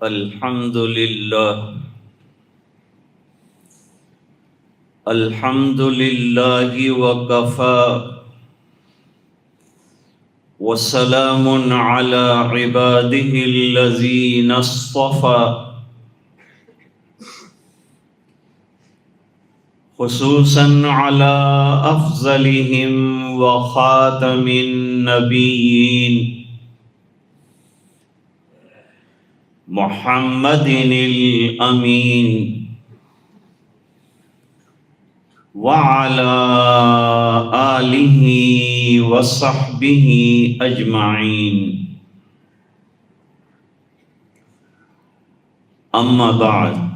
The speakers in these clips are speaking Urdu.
الحمد لله الحمد لله وكفى وسلام على عباده الذين اصطفى خصوصا على أفضلهم وخاتم النبيين محمد الأمين وعلى آله وصحبه أجمعين أما بعد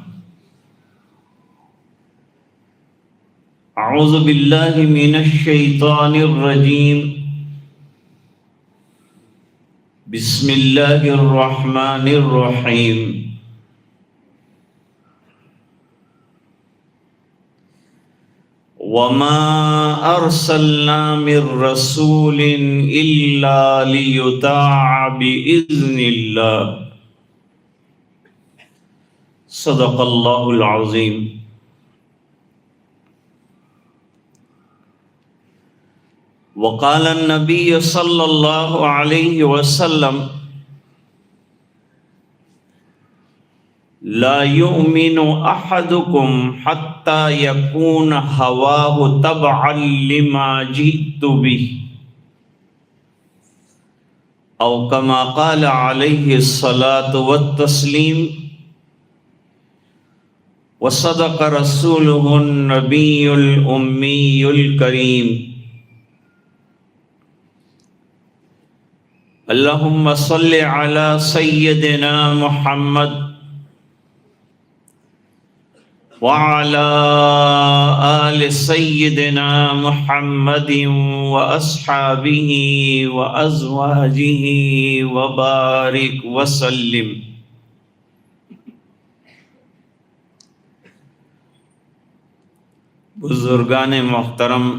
أعوذ بالله من الشيطان الرجيم بسم الله الرحمن الرحيم وما أرسلنا من رسول إلا ليطاع بإذن الله صدق الله العظيم وقال النبي صلى الله عليه وسلم لا يؤمن أحدكم حتى يكون هواه تبعا لما جئت به أو كما قال عليه الصلاة والتسليم وصدق رسوله النبي الأمي الكريم اللهم صل على سيدنا محمد وعلى آل سيدنا محمد وأصحابه وأزواجه وبارك وسلم. بزرگان محترم،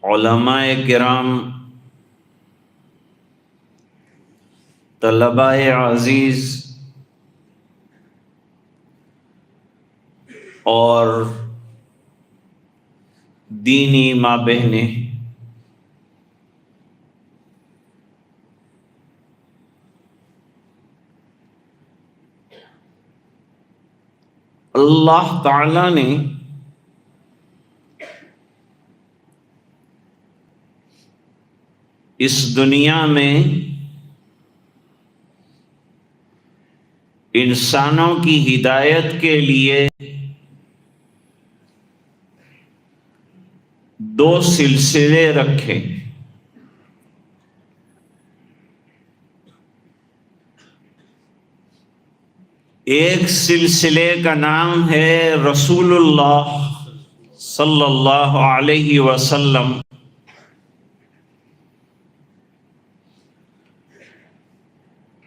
علماء کرام، طلباء عزیز اور دینی ماں بہنیں، اللہ تعالی نے اس دنیا میں انسانوں کی ہدایت کے لیے دو سلسلے رکھے. ایک سلسلے کا نام ہے رسول اللہ صلی اللہ علیہ وسلم،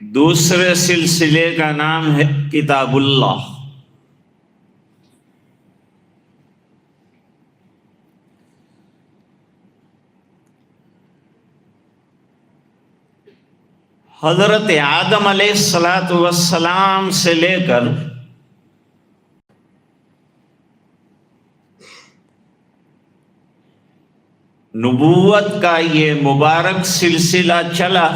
دوسرے سلسلے کا نام ہے کتاب اللہ. حضرت آدم علیہ السلام سے لے کر نبوت کا یہ مبارک سلسلہ چلا،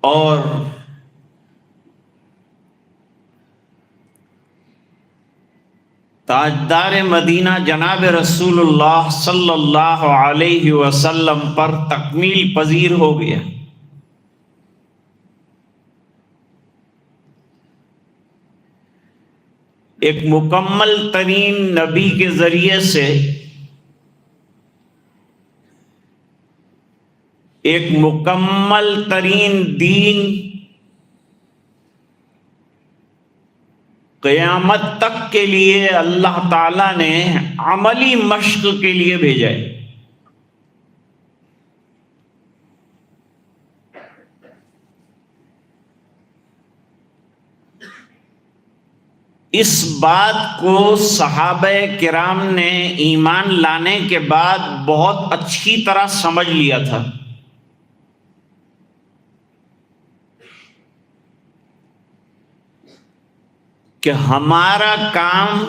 اور تاجدار مدینہ جناب رسول اللہ صلی اللہ علیہ وسلم پر تکمیل پذیر ہو گیا. ایک مکمل ترین نبی کے ذریعے سے ایک مکمل ترین دین قیامت تک کے لیے اللہ تعالیٰ نے عملی مشق کے لیے بھیجا ہے. اس بات کو صحابہ کرام نے ایمان لانے کے بعد بہت اچھی طرح سمجھ لیا تھا کہ ہمارا کام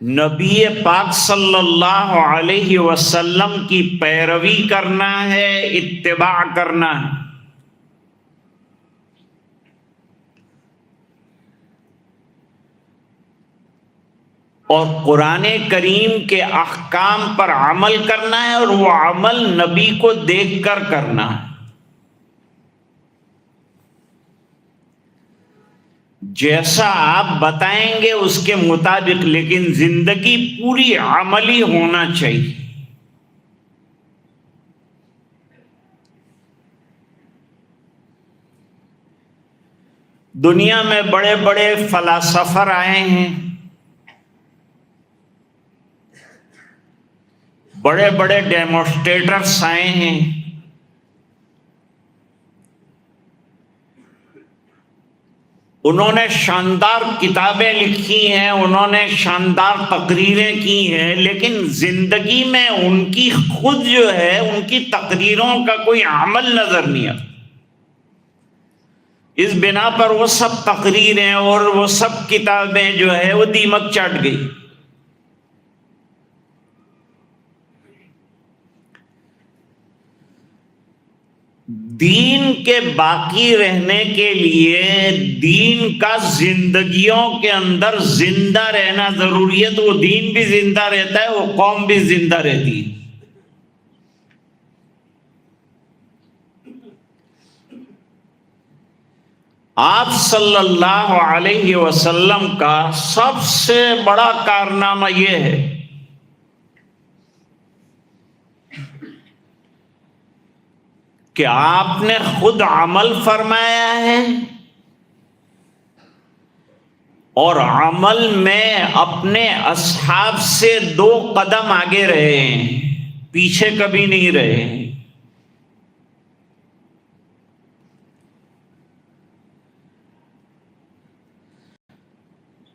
نبی پاک صلی اللہ علیہ وسلم کی پیروی کرنا ہے، اتباع کرنا ہے۔ اور قرآن کریم کے احکام پر عمل کرنا ہے، اور وہ عمل نبی کو دیکھ کر کرنا ہے۔ جیسا آپ بتائیں گے اس کے مطابق، لیکن زندگی پوری عملی ہونا چاہیے۔ دنیا میں بڑے بڑے فلاسفر آئے ہیں، بڑے بڑے ڈیمونسٹریٹرز آئے ہیں، انہوں نے شاندار کتابیں لکھی ہیں، انہوں نے شاندار تقریریں کی ہیں، لیکن زندگی میں ان کی خود جو ہے ان کی تقریروں کا کوئی عمل نظر نہیں آتا۔ اس بنا پر وہ سب تقریریں اور وہ سب کتابیں جو ہے وہ دیمک چاٹ گئی۔ دین کے باقی رہنے کے لیے دین کا زندگیوں کے اندر زندہ رہنا ضروری ہے، تو وہ دین بھی زندہ رہتا ہے، وہ قوم بھی زندہ رہتی ہے۔ آپ صلی اللہ علیہ وسلم کا سب سے بڑا کارنامہ یہ ہے کہ آپ نے خود عمل فرمایا ہے، اور عمل میں اپنے اصحاب سے 2 قدم آگے رہے ہیں، پیچھے کبھی نہیں رہے ہیں۔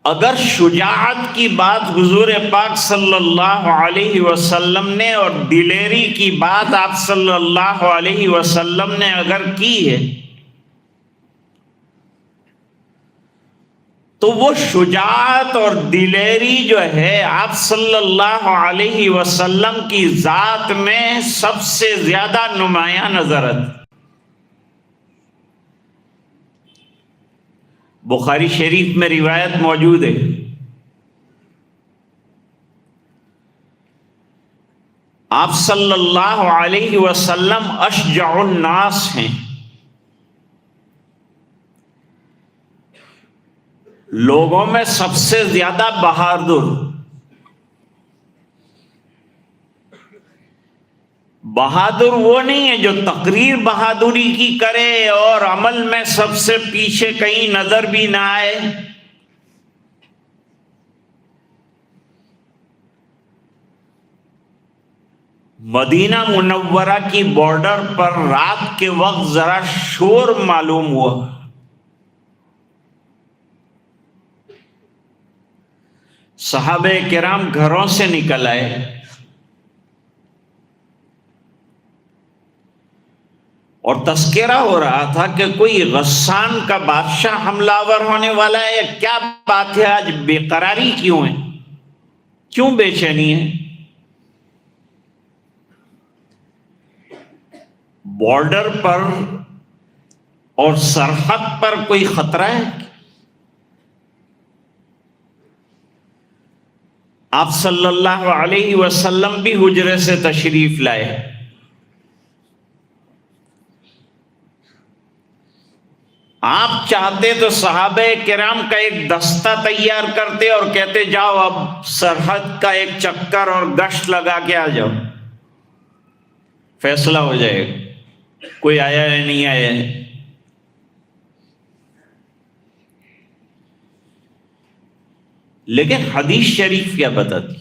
اگر شجاعت کی بات حضور پاک صلی اللہ علیہ وسلم نے اور دلیری کی بات آپ صلی اللہ علیہ وسلم نے اگر کی ہے، تو وہ شجاعت اور دلیری جو ہے آپ صلی اللہ علیہ وسلم کی ذات میں سب سے زیادہ نمایاں نظر آتی۔ بخاری شریف میں روایت موجود ہے، آپ صلی اللہ علیہ وسلم اشجع الناس ہیں، لوگوں میں سب سے زیادہ بہادر۔ بہادر وہ نہیں ہے جو تقریر بہادری کی کرے اور عمل میں سب سے پیچھے کہیں نظر بھی نہ آئے۔ مدینہ منورہ کی بارڈر پر رات کے وقت ذرا شور معلوم ہوا، صحابہ کرام گھروں سے نکل آئے، اور تذکرہ ہو رہا تھا کہ کوئی غسان کا بادشاہ حملہ آور ہونے والا ہے، کیا بات ہے، آج بے قراری کیوں ہے، کیوں بے چینی ہے؟ بارڈر پر اور سرحد پر کوئی خطرہ ہے؟ آپ صلی اللہ علیہ وسلم بھی حجرے سے تشریف لائے، آپ چاہتے تو صحابہ کرام کا ایک دستہ تیار کرتے اور کہتے جاؤ اب سرحد کا ایک چکر اور گشت لگا کے آ جاؤ، فیصلہ ہو جائے گا کوئی آیا ہے نہیں آیا ہے۔ لیکن حدیث شریف کیا بتاتی؟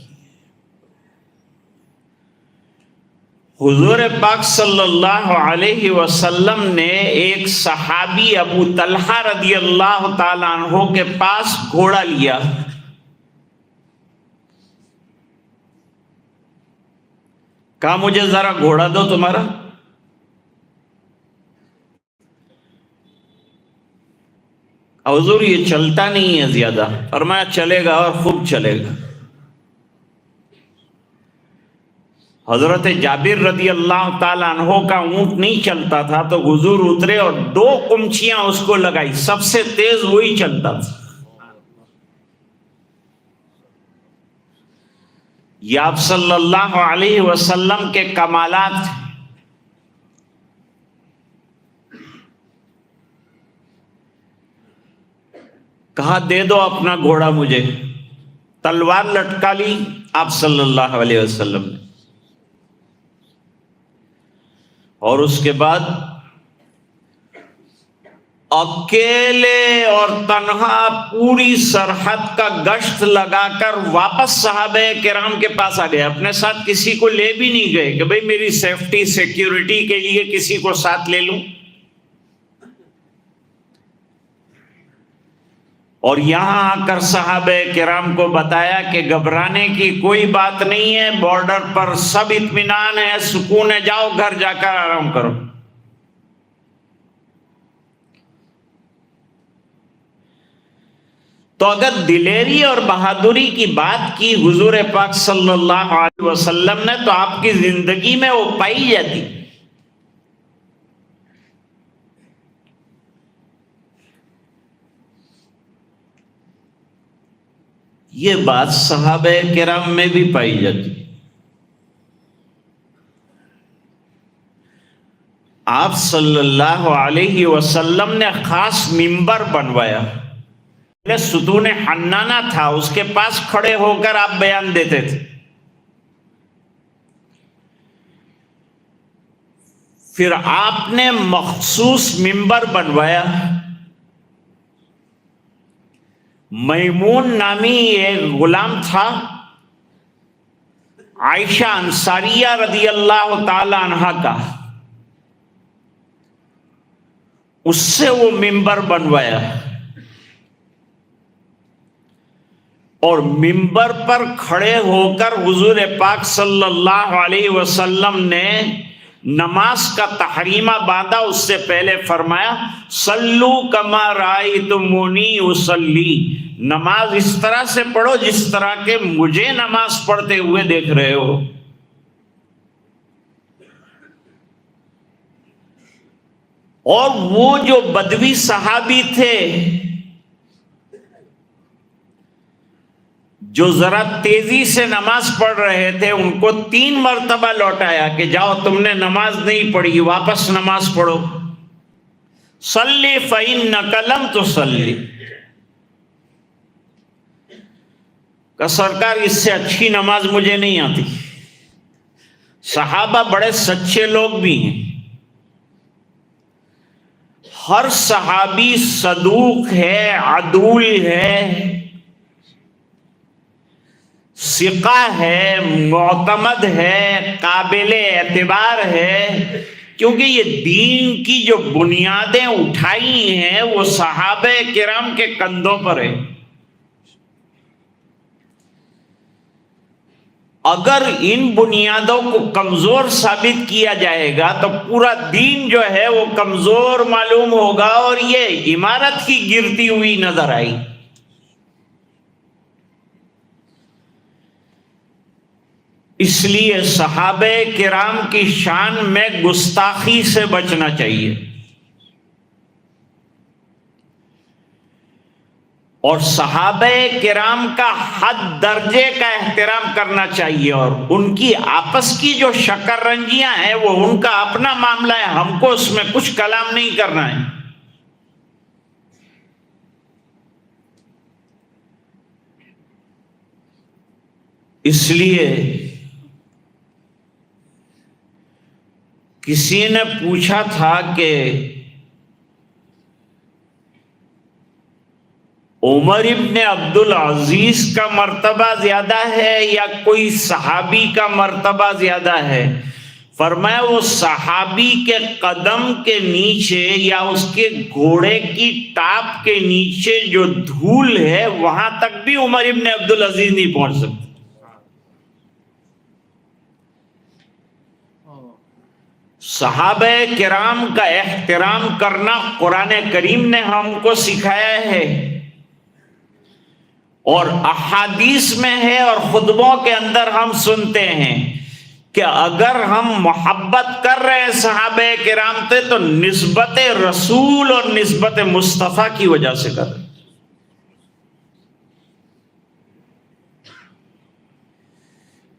حضور پاک صلی اللہ علیہ وسلم نے ایک صحابی ابو طلحہ رضی اللہ تعالیٰ عنہ کے پاس گھوڑا لیا. کہا مجھے ذرا گھوڑا دو تمہارا. حضور یہ چلتا نہیں ہے زیادہ. فرمایا چلے گا اور خوب چلے گا. حضرت جابر رضی اللہ تعالیٰ عنہ کا اونٹ نہیں چلتا تھا تو حضور اترے اور 2 قمچیاں اس کو لگائی. سب سے تیز وہی چلتا تھا. یہ آپ صلی اللہ علیہ وسلم کے کمالات ہیں. کہا دے دو اپنا گھوڑا مجھے. تلوار لٹکا لی آپ صلی اللہ علیہ وسلم نے. اور اس کے بعد اکیلے اور تنہا پوری سرحد کا گشت لگا کر واپس صحابہ کرام کے پاس آ گئے. اپنے ساتھ کسی کو لے بھی نہیں گئے کہ بھئی میری سیفٹی سیکیورٹی کے لیے کسی کو ساتھ لے لوں. اور یہاں آ کر صحابہ کرام کو بتایا کہ گھبرانے کی کوئی بات نہیں ہے, بارڈر پر سب اطمینان ہے, سکون ہے, جاؤ گھر جا کر آرام کرو. تو اگر دلیری اور بہادری کی بات کی حضور پاک صلی اللہ علیہ وسلم نے تو آپ کی زندگی میں وہ پائی جاتی. یہ بات صحابہ کرام میں بھی پائی جاتی. آپ صلی اللہ علیہ وسلم نے خاص منبر بنوایا. ستون حنانہ تھا, اس کے پاس کھڑے ہو کر آپ بیان دیتے تھے. پھر آپ نے مخصوص منبر بنوایا. میمون نامی ایک غلام تھا, عائشہ انصاریہ رضی اللہ تعالی عنہا کا, اس سے وہ منبر بنوایا. اور منبر پر کھڑے ہو کر حضور پاک صلی اللہ علیہ وسلم نے نماز کا تحریمہ باندھا. اس سے پہلے فرمایا صلو کما رأیتمونی اصلی, نماز اس طرح سے پڑھو جس طرح کہ مجھے نماز پڑھتے ہوئے دیکھ رہے ہو. اور وہ جو بدوی صحابی تھے جو ذرا تیزی سے نماز پڑھ رہے تھے, ان کو 3 مرتبہ لوٹایا کہ جاؤ تم نے نماز نہیں پڑھی, واپس نماز پڑھو. صلی فإنک لم تصلی, کہ سرکار اس سے اچھی نماز مجھے نہیں آتی. صحابہ بڑے سچے لوگ بھی ہیں. ہر صحابی صدوق ہے, عدول ہے, ثقہ ہے, معتمد ہے, قابل اعتبار ہے, کیونکہ یہ دین کی جو بنیادیں اٹھائی ہیں وہ صحابہ کرام کے کندھوں پر ہے. اگر ان بنیادوں کو کمزور ثابت کیا جائے گا تو پورا دین جو ہے وہ کمزور معلوم ہوگا اور یہ عمارت کی گرتی ہوئی نظر آئی. اس لیے صحابہ کرام کی شان میں گستاخی سے بچنا چاہیے اور صحابہ کرام کا حد درجے کا احترام کرنا چاہیے. اور ان کی آپس کی جو شکر رنجیاں ہیں وہ ان کا اپنا معاملہ ہے, ہم کو اس میں کچھ کلام نہیں کرنا ہے. اس لیے کسی نے پوچھا تھا کہ عمر ابن عبد العزیز کا مرتبہ زیادہ ہے یا کوئی صحابی کا مرتبہ زیادہ ہے؟ فرمایا وہ صحابی کے قدم کے نیچے یا اس کے گھوڑے کی ٹاپ کے نیچے جو دھول ہے وہاں تک بھی عمر ابن عبدالعزیز نہیں پہنچ سکتے. صحابہ کرام کا احترام کرنا قرآن کریم نے ہم کو سکھایا ہے اور احادیث میں ہے اور خطبوں کے اندر ہم سنتے ہیں کہ اگر ہم محبت کر رہے ہیں صحابہ کرام سے تو نسبت رسول اور نسبت مصطفیٰ کی وجہ سے کر رہے ہیں.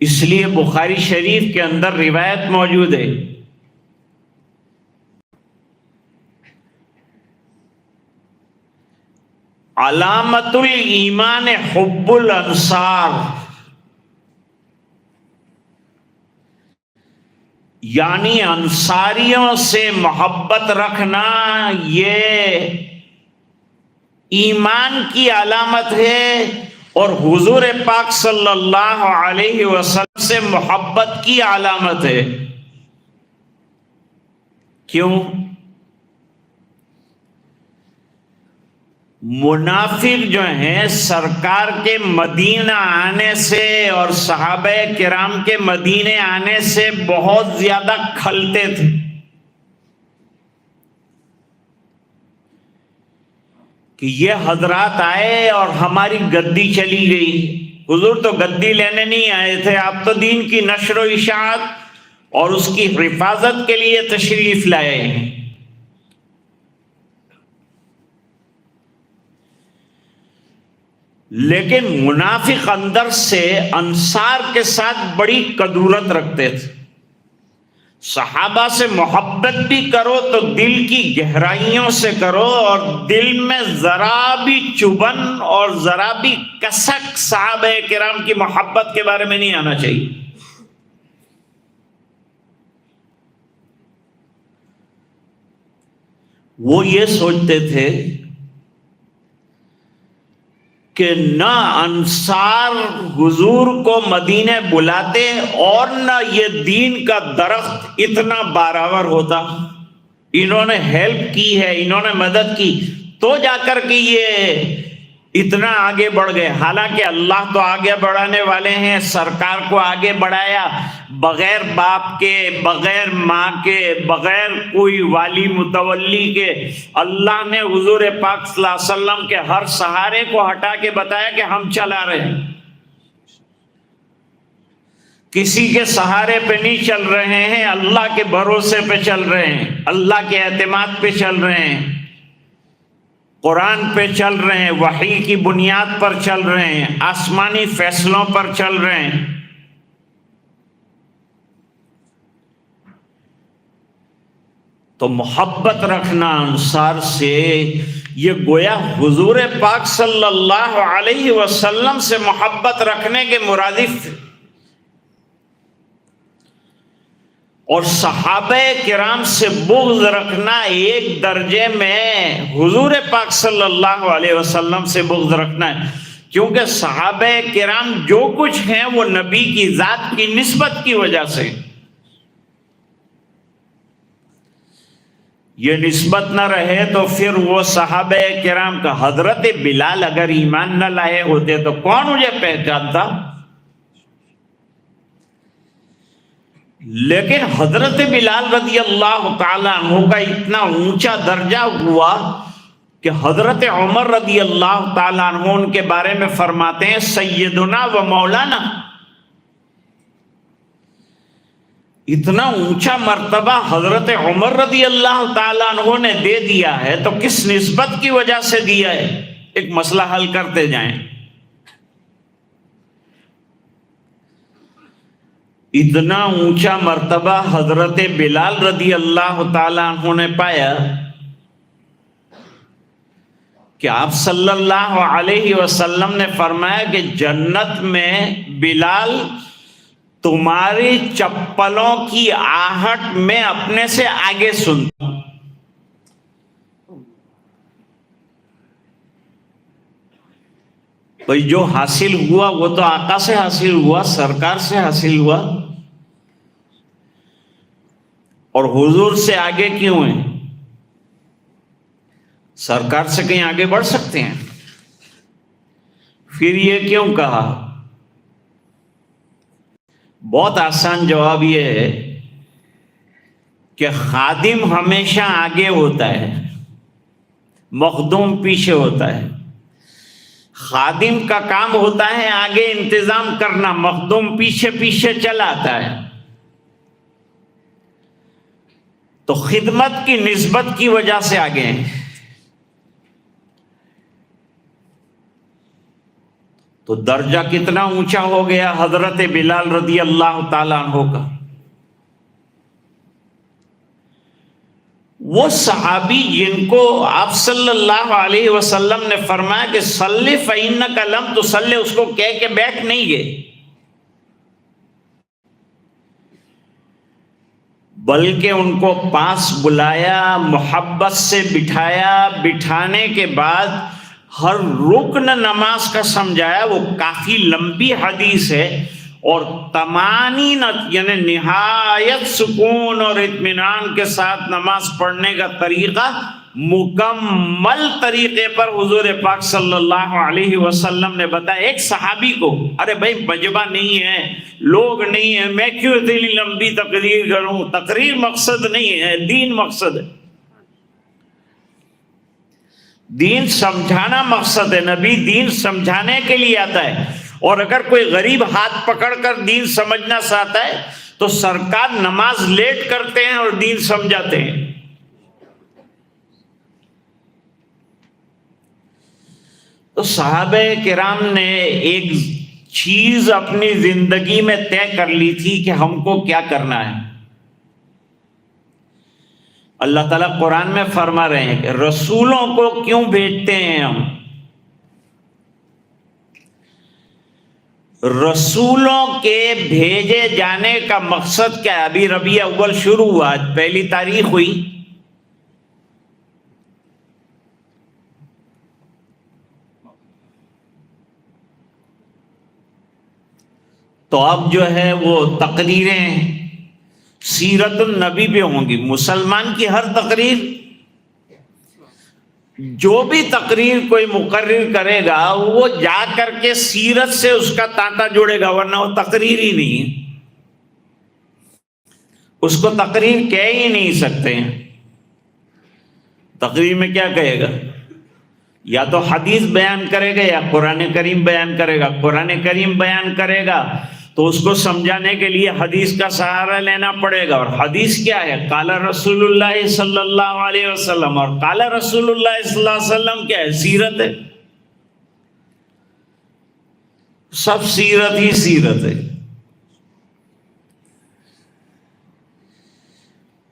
اس لیے بخاری شریف کے اندر روایت موجود ہے علامت الایمان حب الانصار، یعنی انصاریوں سے محبت رکھنا یہ ایمان کی علامت ہے اور حضور پاک صلی اللہ علیہ وسلم سے محبت کی علامت ہے. کیوں؟ منافق جو ہیں سرکار کے مدینہ آنے سے اور صحابہ کرام کے مدینے آنے سے بہت زیادہ کھلتے تھے. کہ یہ حضرات آئے اور ہماری گدی چلی گئی. حضور تو گدی لینے نہیں آئے تھے، آپ تو دین کی نشر و اشاعت اور اس کی حفاظت کے لیے تشریف لائے ہیں. لیکن منافق اندر سے انصار کے ساتھ بڑی کدورت رکھتے تھے. صحابہ سے محبت بھی کرو تو دل کی گہرائیوں سے کرو اور دل میں ذرا بھی چبھن اور ذرا بھی کسک صحابہ کرام کی محبت کے بارے میں نہیں آنا چاہیے. وہ یہ سوچتے تھے کہ نہ انصار حضور کو مدینے بلاتے اور نہ یہ دین کا درخت اتنا بارآور ہوتا. انہوں نے ہیلپ کی ہے، انہوں نے مدد کی تو جا کر کے یہ اتنا آگے بڑھ گئے. حالانکہ اللہ تو آگے بڑھانے والے ہیں. سرکار کو آگے بڑھایا بغیر باپ کے، بغیر ماں کے، بغیر کوئی والی متولی کے. اللہ نے حضور پاک صلی اللہ علیہ وسلم کے ہر سہارے کو ہٹا کے بتایا کہ ہم چلا رہے ہیں. کسی کے سہارے پہ نہیں چل رہے ہیں، اللہ کے بھروسے پہ چل رہے ہیں، اللہ کے اعتماد پہ چل رہے ہیں، قرآن پہ چل رہے ہیں، وحی کی بنیاد پر چل رہے ہیں، آسمانی فیصلوں پر چل رہے ہیں. تو محبت رکھنا انصار سے یہ گویا حضور پاک صلی اللہ علیہ وسلم سے محبت رکھنے کے مرادف. اور صحابہ کرام سے بغض رکھنا ایک درجے میں حضور پاک صلی اللہ علیہ وسلم سے بغض رکھنا ہے. کیونکہ صحابہ کرام جو کچھ ہیں وہ نبی کی ذات کی نسبت کی وجہ سے. یہ نسبت نہ رہے تو پھر وہ صحابہ کرام کا حضرت بلال اگر ایمان نہ لائے ہوتے تو کون مجھے پہچانتا؟ لیکن حضرت بلال رضی اللہ تعالیٰ عنہ کا اتنا اونچا درجہ ہوا کہ حضرت عمر رضی اللہ تعالیٰ عنہ ان کے بارے میں فرماتے ہیں سیدنا و مولانا. اتنا اونچا مرتبہ حضرت عمر رضی اللہ تعالیٰ عنہ نے دے دیا ہے تو کس نسبت کی وجہ سے دیا ہے؟ ایک مسئلہ حل کرتے جائیں. اتنا اونچا مرتبہ حضرت بلال رضی اللہ تعالیٰ عنہ نے پایا کہ آپ صلی اللہ علیہ وسلم نے فرمایا کہ جنت میں بلال تمہاری چپلوں کی آہٹ میں اپنے سے آگے سنتا. بھئی جو حاصل ہوا وہ تو آقا سے حاصل ہوا، سرکار سے حاصل ہوا. اور حضور سے آگے کیوں ہیں؟ سرکار سے کہیں آگے بڑھ سکتے ہیں؟ پھر یہ کیوں کہا؟ بہت آسان جواب یہ ہے کہ خادم ہمیشہ آگے ہوتا ہے، مخدوم پیچھے ہوتا ہے۔ خادم کا کام ہوتا ہے آگے انتظام کرنا، مخدوم پیچھے پیچھے چلا آتا ہے۔ تو خدمت کی نسبت کی وجہ سے آگے ہیں۔ تو درجہ کتنا اونچا ہو گیا حضرت بلال رضی اللہ تعالیٰ عنہ کا۔ وہ صحابی جن کو آپ صلی اللہ علیہ وسلم نے فرمایا کہ صلی فإنک لم تصلی، اس کو کہہ کے بیٹھ نہیں گئے، بلکہ ان کو پاس بلایا، محبت سے بٹھایا، بٹھانے کے بعد ہر رکن نماز کا سمجھایا۔ وہ کافی لمبی حدیث ہے، اور طمانینت یعنی نہایت سکون اور اطمینان کے ساتھ نماز پڑھنے کا طریقہ مکمل طریقے پر حضور پاک صلی اللہ علیہ وسلم نے بتایا۔ ایک صحابی کو، ارے بھائی مجمع نہیں ہے، لوگ نہیں ہیں، میں کیوں اتنی لمبی تقریر کروں؟ تقریر مقصد نہیں ہے، دین مقصد ہے، دین سمجھانا مقصد ہے۔ نبی دین سمجھانے کے لیے آتا ہے، اور اگر کوئی غریب ہاتھ پکڑ کر دین سمجھنا چاہتا ہے تو سرکار نماز لیٹ کرتے ہیں اور دین سمجھاتے ہیں۔ تو صحابہ کرام نے ایک چیز اپنی زندگی میں طے کر لی تھی کہ ہم کو کیا کرنا ہے۔ اللہ تعالیٰ قرآن میں فرما رہے ہیں کہ رسولوں کو کیوں بھیجتے ہیں ہم؟ رسولوں کے بھیجے جانے کا مقصد کیا ہے؟ ابھی ربیع اول شروع ہوا، آج پہلی تاریخ ہوئی، تو اب جو ہے وہ تقریریں سیرت النبی پہ ہوں گی۔ مسلمان کی ہر تقریر، جو بھی تقریر کوئی مقرر کرے گا وہ جا کر کے سیرت سے اس کا تانتا جوڑے گا، ورنہ وہ تقریر ہی نہیں ہے، اس کو تقریر کہہ ہی نہیں سکتے ہیں۔ تقریر میں کیا کہے گا؟ یا تو حدیث بیان کرے گا یا قرآن کریم بیان کرے گا۔ قرآن کریم بیان کرے گا تو اس کو سمجھانے کے لیے حدیث کا سہارا لینا پڑے گا، اور حدیث کیا ہے؟ قال رسول اللہ صلی اللہ علیہ وسلم، اور قال رسول اللہ صلی اللہ علیہ وسلم کیا ہے؟ سیرت ہے، سب سیرت ہی سیرت ہے۔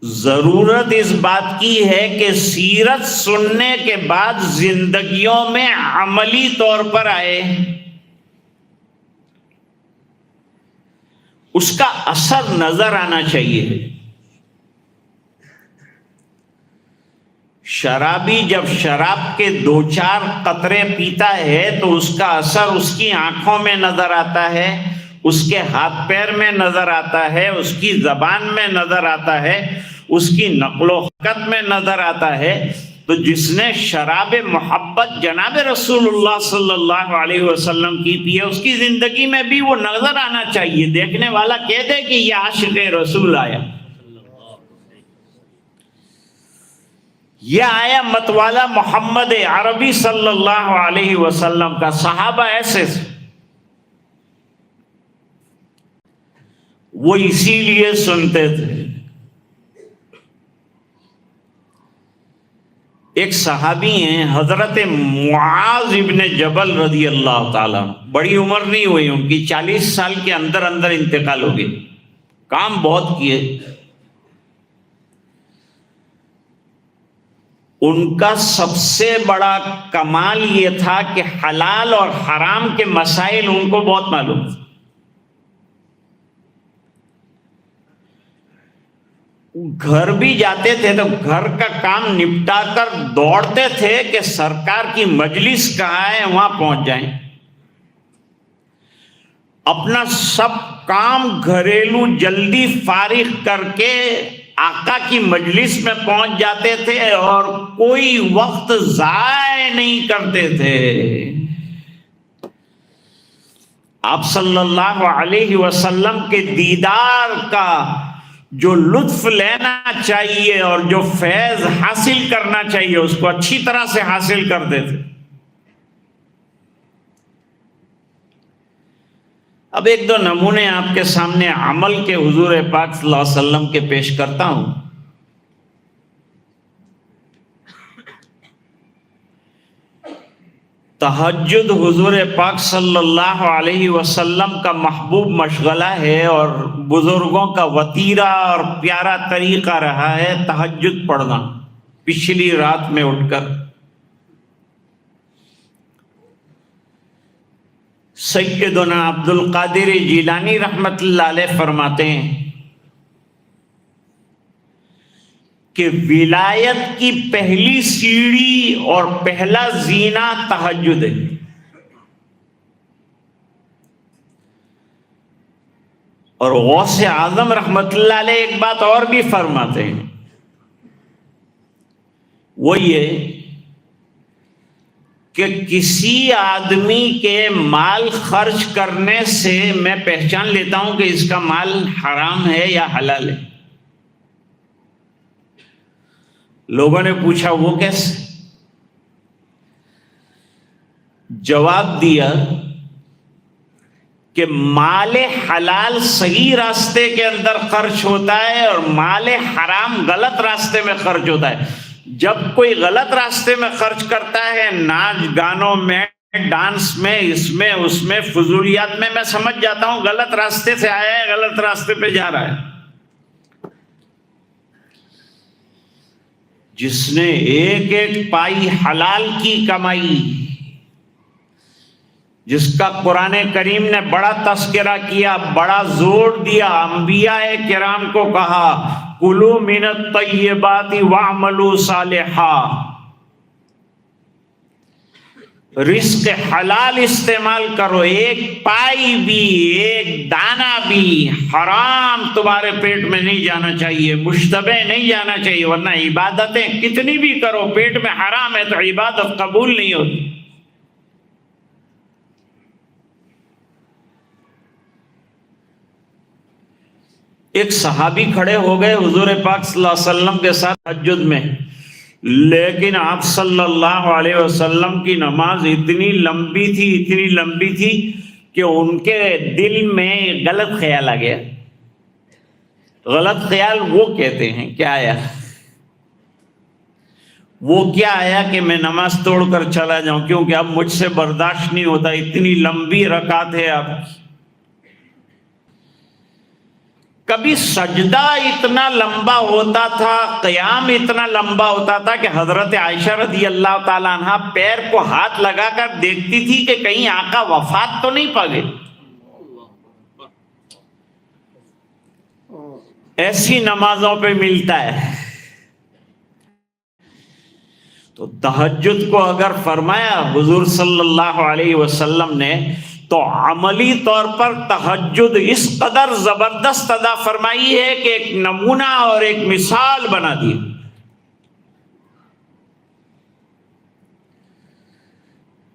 ضرورت اس بات کی ہے کہ سیرت سننے کے بعد زندگیوں میں عملی طور پر آئے، اس کا اثر نظر آنا چاہیے۔ شرابی جب شراب کے 2-4 قطرے پیتا ہے تو اس کا اثر اس کی آنکھوں میں نظر آتا ہے، اس کے ہاتھ پیر میں نظر آتا ہے، اس کی زبان میں نظر آتا ہے، اس کی نقل و حرکت میں نظر آتا ہے۔ تو جس نے شراب محبت جناب رسول اللہ صلی اللہ علیہ وسلم کی پی ہے، اس کی زندگی میں بھی وہ نظر آنا چاہیے، دیکھنے والا کہہ دے کہ یہ عاشق رسول آیا، یہ آیا متوالا محمد عربی صلی اللہ علیہ وسلم کا۔ صحابہ ایسے سے وہ اسی لیے سنتے تھے۔ ایک صحابی ہیں حضرت معاذ ابن جبل رضی اللہ تعالیٰ، بڑی عمر نہیں ہوئی ان کی، 40 سال کے اندر اندر انتقال ہو گئے، کام بہت کیے۔ ان کا سب سے بڑا کمال یہ تھا کہ حلال اور حرام کے مسائل ان کو بہت معلوم تھے۔ گھر بھی جاتے تھے تو گھر کا کام نپٹا کر دوڑتے تھے کہ سرکار کی مجلس کہاں ہے وہاں پہنچ جائیں۔ اپنا سب کام گھریلو جلدی فارغ کر کے آقا کی مجلس میں پہنچ جاتے تھے اور کوئی وقت ضائع نہیں کرتے تھے. آپ صلی اللہ علیہ وسلم کے دیدار کا جو لطف لینا چاہیے اور جو فیض حاصل کرنا چاہیے اس کو اچھی طرح سے حاصل کرتے تھے. اب ایک دو نمونے آپ کے سامنے عمل کے حضور پاک صلی اللہ علیہ وسلم کے پیش کرتا ہوں. تہجد حضور پاک صلی اللہ علیہ وسلم کا محبوب مشغلہ ہے اور بزرگوں کا وتیرہ اور پیارا طریقہ رہا ہے تہجد پڑھنا پچھلی رات میں اٹھ کر. سیدنا عبد القادر جیلانی رحمت اللہ علیہ فرماتے ہیں کہ ولایت کی پہلی سیڑھی اور پہلا زینہ تہجد ہے. اور غوث اعظم رحمت اللہ علیہ ایک بات اور بھی فرماتے ہیں، وہ یہ کہ کسی آدمی کے مال خرچ کرنے سے میں پہچان لیتا ہوں کہ اس کا مال حرام ہے یا حلال ہے. لوگوں نے پوچھا وہ کیسے؟ جواب دیا کہ مال حلال صحیح راستے کے اندر خرچ ہوتا ہے اور مال حرام غلط راستے میں خرچ ہوتا ہے. جب کوئی غلط راستے میں خرچ کرتا ہے، ناچ گانوں میں، ڈانس میں، اس میں اس میں، فضولیات میں سمجھ جاتا ہوں غلط راستے سے آیا ہے، غلط راستے پہ جا رہا ہے. جس نے ایک ایک پائی حلال کی کمائی، جس کا قرآن کریم نے بڑا تذکرہ کیا، بڑا زور دیا، انبیاء کرام کو کہا کلوا من الطیبات واعملوا صالحا، رزق حلال استعمال کرو، ایک پائی بھی، ایک دانہ بھی حرام تمہارے پیٹ میں نہیں جانا چاہیے، مشتبہ نہیں جانا چاہیے، ورنہ عبادتیں کتنی بھی کرو پیٹ میں حرام ہے تو عبادت قبول نہیں ہوتی. ایک صحابی کھڑے ہو گئے حضور پاک صلی اللہ علیہ وسلم کے ساتھ تہجد میں، لیکن آپ صلی اللہ علیہ وسلم کی نماز اتنی لمبی تھی کہ ان کے دل میں غلط خیال آ گیا. غلط خیال وہ کہتے ہیں کیا آیا؟ وہ کیا آیا کہ میں نماز توڑ کر چلا جاؤں کیونکہ اب مجھ سے برداشت نہیں ہوتا، اتنی لمبی رکعت ہے. اب کبھی سجدہ اتنا لمبا ہوتا تھا، قیام اتنا لمبا ہوتا تھا کہ حضرت عائشہ رضی اللہ تعالی عنہ پیر کو ہاتھ لگا کر دیکھتی تھی کہ کہیں آقا وفات تو نہیں پا گئے. ایسی نمازوں پہ ملتا ہے. تو تہجد کو اگر فرمایا حضور صلی اللہ علیہ وسلم نے تو عملی طور پر تہجد اس قدر زبردست ادا فرمائی ہے کہ ایک نمونہ اور ایک مثال بنا دی.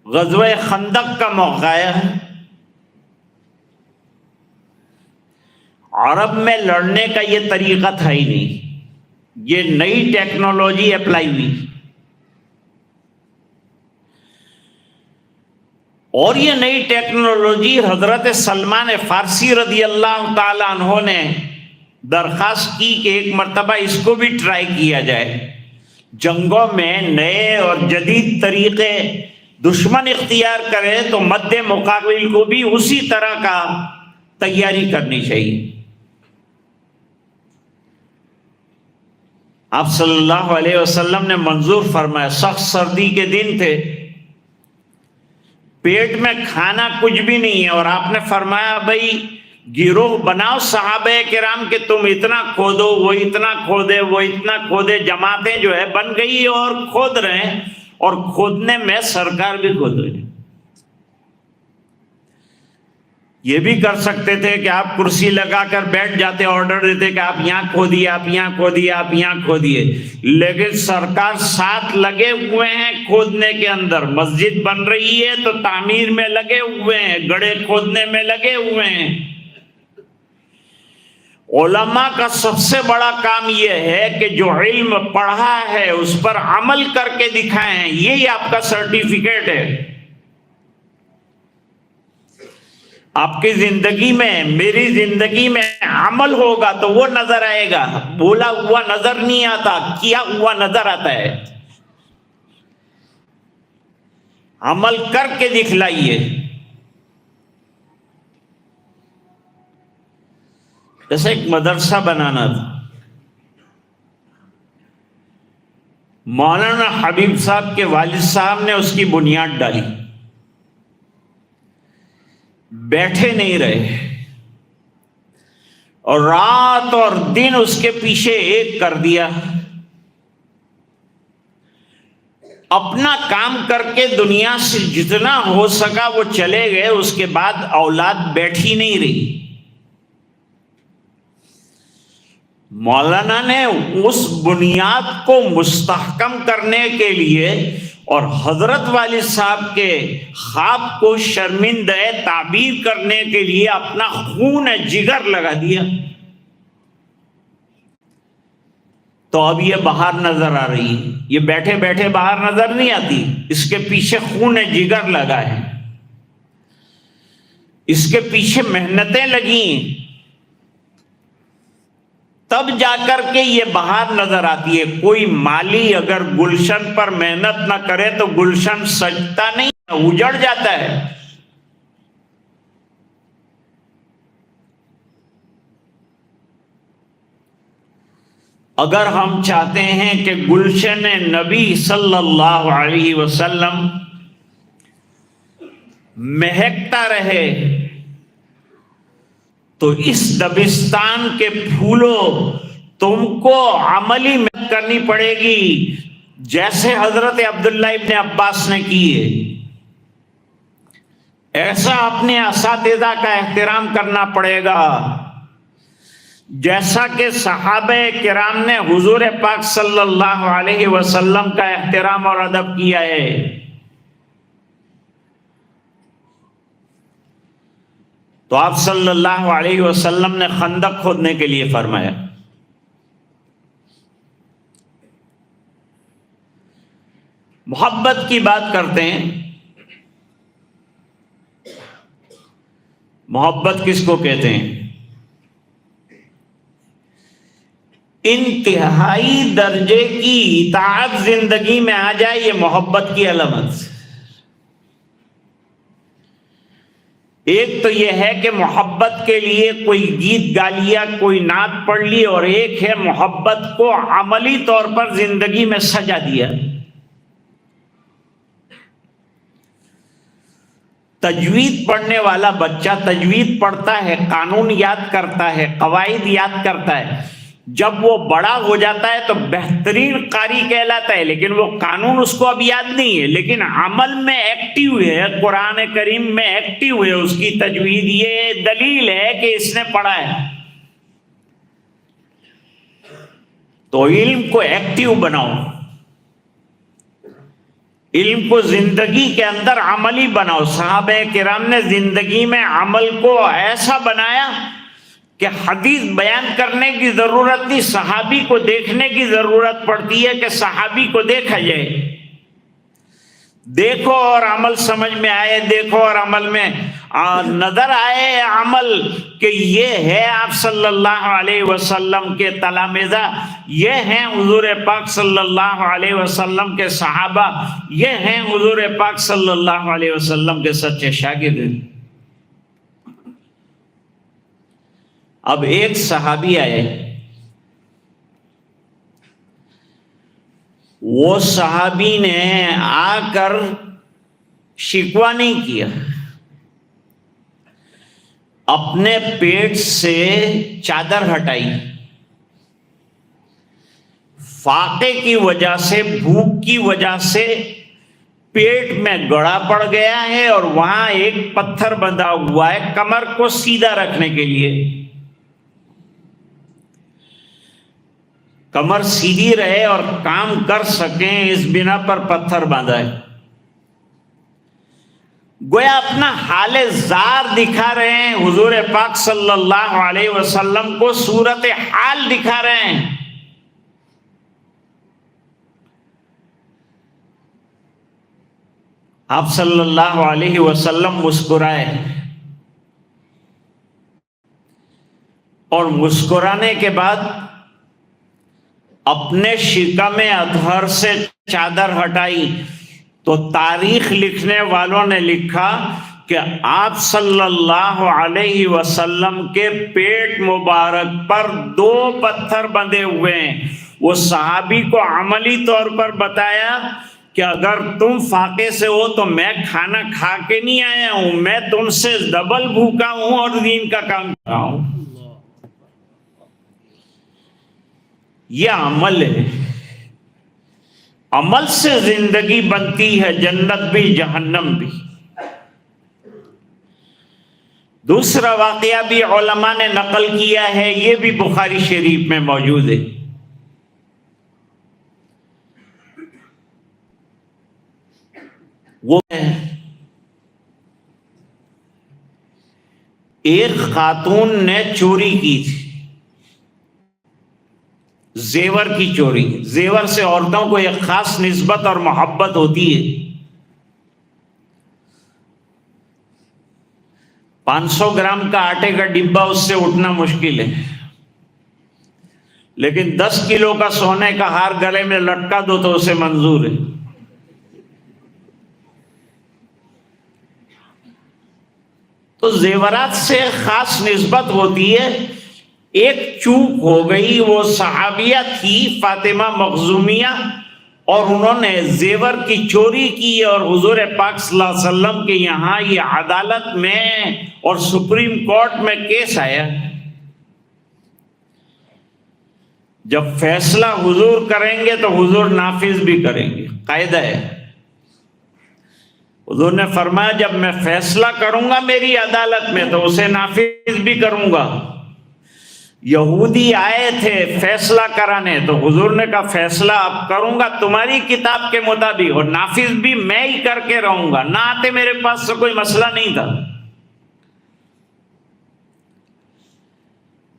غزوہ خندق کا موقع ہے. عرب میں لڑنے کا یہ طریقہ تھا ہی نہیں، یہ نئی ٹیکنالوجی اپلائی ہوئی. اور یہ نئی ٹیکنالوجی حضرت سلمان فارسی رضی اللہ تعالی عنہ نے درخواست کی کہ ایک مرتبہ اس کو بھی ٹرائی کیا جائے. جنگوں میں نئے اور جدید طریقے دشمن اختیار کرے تو مد مقابل کو بھی اسی طرح کا تیاری کرنی چاہیے. آپ صلی اللہ علیہ وسلم نے منظور فرمایا، سخت سردی کے دن تھے، پیٹ میں کھانا کچھ بھی نہیں ہے، اور آپ نے فرمایا بھائی گروہ بناؤ صحابہ کرام کہ تم اتنا کھودو، وہ اتنا کھودے، وہ اتنا کھودے. جماعتیں جو ہے بن گئی اور کھود رہے ہیں، اور کھودنے میں سرکار بھی کھود رہی ہے. یہ بھی کر سکتے تھے کہ آپ کرسی لگا کر بیٹھ جاتے، آرڈر دیتے کہ آپ یہاں کھودیے، آپ یہاں کھودیے، آپ یہاں کھودیے، لیکن سرکار ساتھ لگے ہوئے ہیں کھودنے کے اندر۔ مسجد بن رہی ہے تو تعمیر میں لگے ہوئے ہیں، گڑھے کھودنے میں لگے ہوئے ہیں۔ علماء کا سب سے بڑا کام یہ ہے کہ جو علم پڑھا ہے اس پر عمل کر کے دکھائیں، یہی آپ کا سرٹیفکیٹ ہے۔ آپ کی زندگی میں، میری زندگی میں عمل ہوگا تو وہ نظر آئے گا، بولا ہوا نظر نہیں آتا، کیا ہوا نظر آتا ہے۔ عمل کر کے دکھلائیے۔ جیسے ایک مدرسہ بنانا تھا، مولانا حبیب صاحب کے والد صاحب نے اس کی بنیاد ڈالی، بیٹھے نہیں رہے اور رات اور دن اس کے پیچھے ایک کر دیا، اپنا کام کر کے دنیا سے جتنا ہو سکا وہ چلے گئے۔ اس کے بعد اولاد بیٹھی نہیں رہی۔ مولانا نے اس بنیاد کو مستحکم کرنے کے لیے اور حضرت والد صاحب کے خواب کو شرمندہ تعبیر کرنے کے لیے اپنا خون جگر لگا دیا، تو اب یہ باہر نظر آ رہی ہے۔ یہ بیٹھے بیٹھے باہر نظر نہیں آتی، اس کے پیچھے خون جگر لگا ہے، اس کے پیچھے محنتیں لگی، تب جا کر کے یہ باہر نظر آتی ہے۔ کوئی مالی اگر گلشن پر محنت نہ کرے تو گلشن سجتا نہیں، اجڑ جاتا ہے۔ اگر ہم چاہتے ہیں کہ گلشن نبی صلی اللہ علیہ وسلم مہکتا رہے تو اس دبستان کے پھولوں تم کو عملی محنت کرنی پڑے گی، جیسے حضرت عبداللہ ابن عباس نے کی ہے۔ ایسا اپنے اساتذہ کا احترام کرنا پڑے گا جیسا کہ صحابہ کرام نے حضور پاک صلی اللہ علیہ وسلم کا احترام اور ادب کیا ہے۔ تو آپ صلی اللہ علیہ وسلم نے خندق کھودنے کے لیے فرمایا۔ محبت کی بات کرتے ہیں، محبت کس کو کہتے ہیں؟ انتہائی درجے کی اطاعت زندگی میں آ جائے، یہ محبت کی علامت۔ ایک تو یہ ہے کہ محبت کے لیے کوئی گیت گا لیا، کوئی نعت پڑھ لی، اور ایک ہے محبت کو عملی طور پر زندگی میں سجا دیا۔ تجوید پڑھنے والا بچہ تجوید پڑھتا ہے، قانون یاد کرتا ہے، قواعد یاد کرتا ہے، جب وہ بڑا ہو جاتا ہے تو بہترین قاری کہلاتا ہے، لیکن وہ قانون اس کو اب یاد نہیں ہے، لیکن عمل میں ایکٹیو ہے، قرآن کریم میں ایکٹیو ہے اس کی تجوید۔ یہ دلیل ہے کہ اس نے پڑھا ہے۔ تو علم کو ایکٹیو بناؤ، علم کو زندگی کے اندر عملی بناؤ۔ صحابہ کرام نے زندگی میں عمل کو ایسا بنایا کہ حدیث بیان کرنے کی ضرورت نہیں، صحابی کو دیکھنے کی ضرورت پڑتی ہے کہ صحابی کو دیکھا جائے۔ دیکھو اور عمل سمجھ میں آئے، دیکھو اور عمل میں نظر آئے عمل کہ یہ ہے آپ صلی اللہ علیہ وسلم کے تلامذہ، یہ ہیں حضور پاک صلی اللہ علیہ وسلم کے صحابہ، یہ ہیں حضور پاک صلی اللہ علیہ وسلم کے سچے شاگرد۔ اب ایک صحابی آئے، وہ صحابی نے آ کر شکوہ نہیں کیا، اپنے پیٹ سے چادر ہٹائی، فاقے کی وجہ سے، بھوک کی وجہ سے پیٹ میں گڑا پڑ گیا ہے اور وہاں ایک پتھر بندھا ہوا ہے کمر کو سیدھا رکھنے کے لیے. کمر سیدھی رہے اور کام کر سکیں اس بنا پر پتھر باندھا ہے. گویا اپنا حال زار دکھا رہے ہیں حضور پاک صلی اللہ علیہ وسلم کو، صورت حال دکھا رہے ہیں. آپ صلی اللہ علیہ وسلم مسکرائے اور مسکرانے کے بعد اپنے شکم اطہر سے چادر ہٹائی تو تاریخ لکھنے والوں نے لکھا کہ آپ صلی اللہ علیہ وسلم کے پیٹ مبارک پر 2 پتھر بندھے ہوئے ہیں. وہ صحابی کو عملی طور پر بتایا کہ اگر تم فاقے سے ہو تو میں کھانا کھا کے نہیں آیا ہوں، میں تم سے ڈبل بھوکا ہوں اور دین کا کام کر رہا ہوں. یہ عمل ہے، عمل سے زندگی بنتی ہے، جنت بھی جہنم بھی. دوسرا واقعہ بھی علماء نے نقل کیا ہے، یہ بھی بخاری شریف میں موجود ہے. وہ ایک خاتون نے چوری کی تھی، زیور کی چوری. زیور سے عورتوں کو ایک خاص نسبت اور محبت ہوتی ہے. 500 گرام کا آٹے کا ڈبہ اس سے اٹھنا مشکل ہے، لیکن 10 کلو کا سونے کا ہار گلے میں لٹکا دو تو اسے منظور ہے. تو زیورات سے خاص نسبت ہوتی ہے. ایک چوک ہو گئی، وہ صحابیہ تھی فاطمہ مخزومیہ، اور انہوں نے زیور کی چوری کی اور حضور پاک صلی اللہ علیہ وسلم کے یہاں یہ عدالت میں اور سپریم کورٹ میں کیس آیا. جب فیصلہ حضور کریں گے تو حضور نافذ بھی کریں گے، قاعدہ ہے. حضور نے فرمایا جب میں فیصلہ کروں گا میری عدالت میں تو اسے نافذ بھی کروں گا. یہودی آئے تھے فیصلہ کرانے تو حضور نے کہا فیصلہ اب کروں گا تمہاری کتاب کے مطابق اور نافذ بھی میں ہی کر کے رہوں گا. نہ آتے میرے پاس سے کوئی مسئلہ نہیں تھا.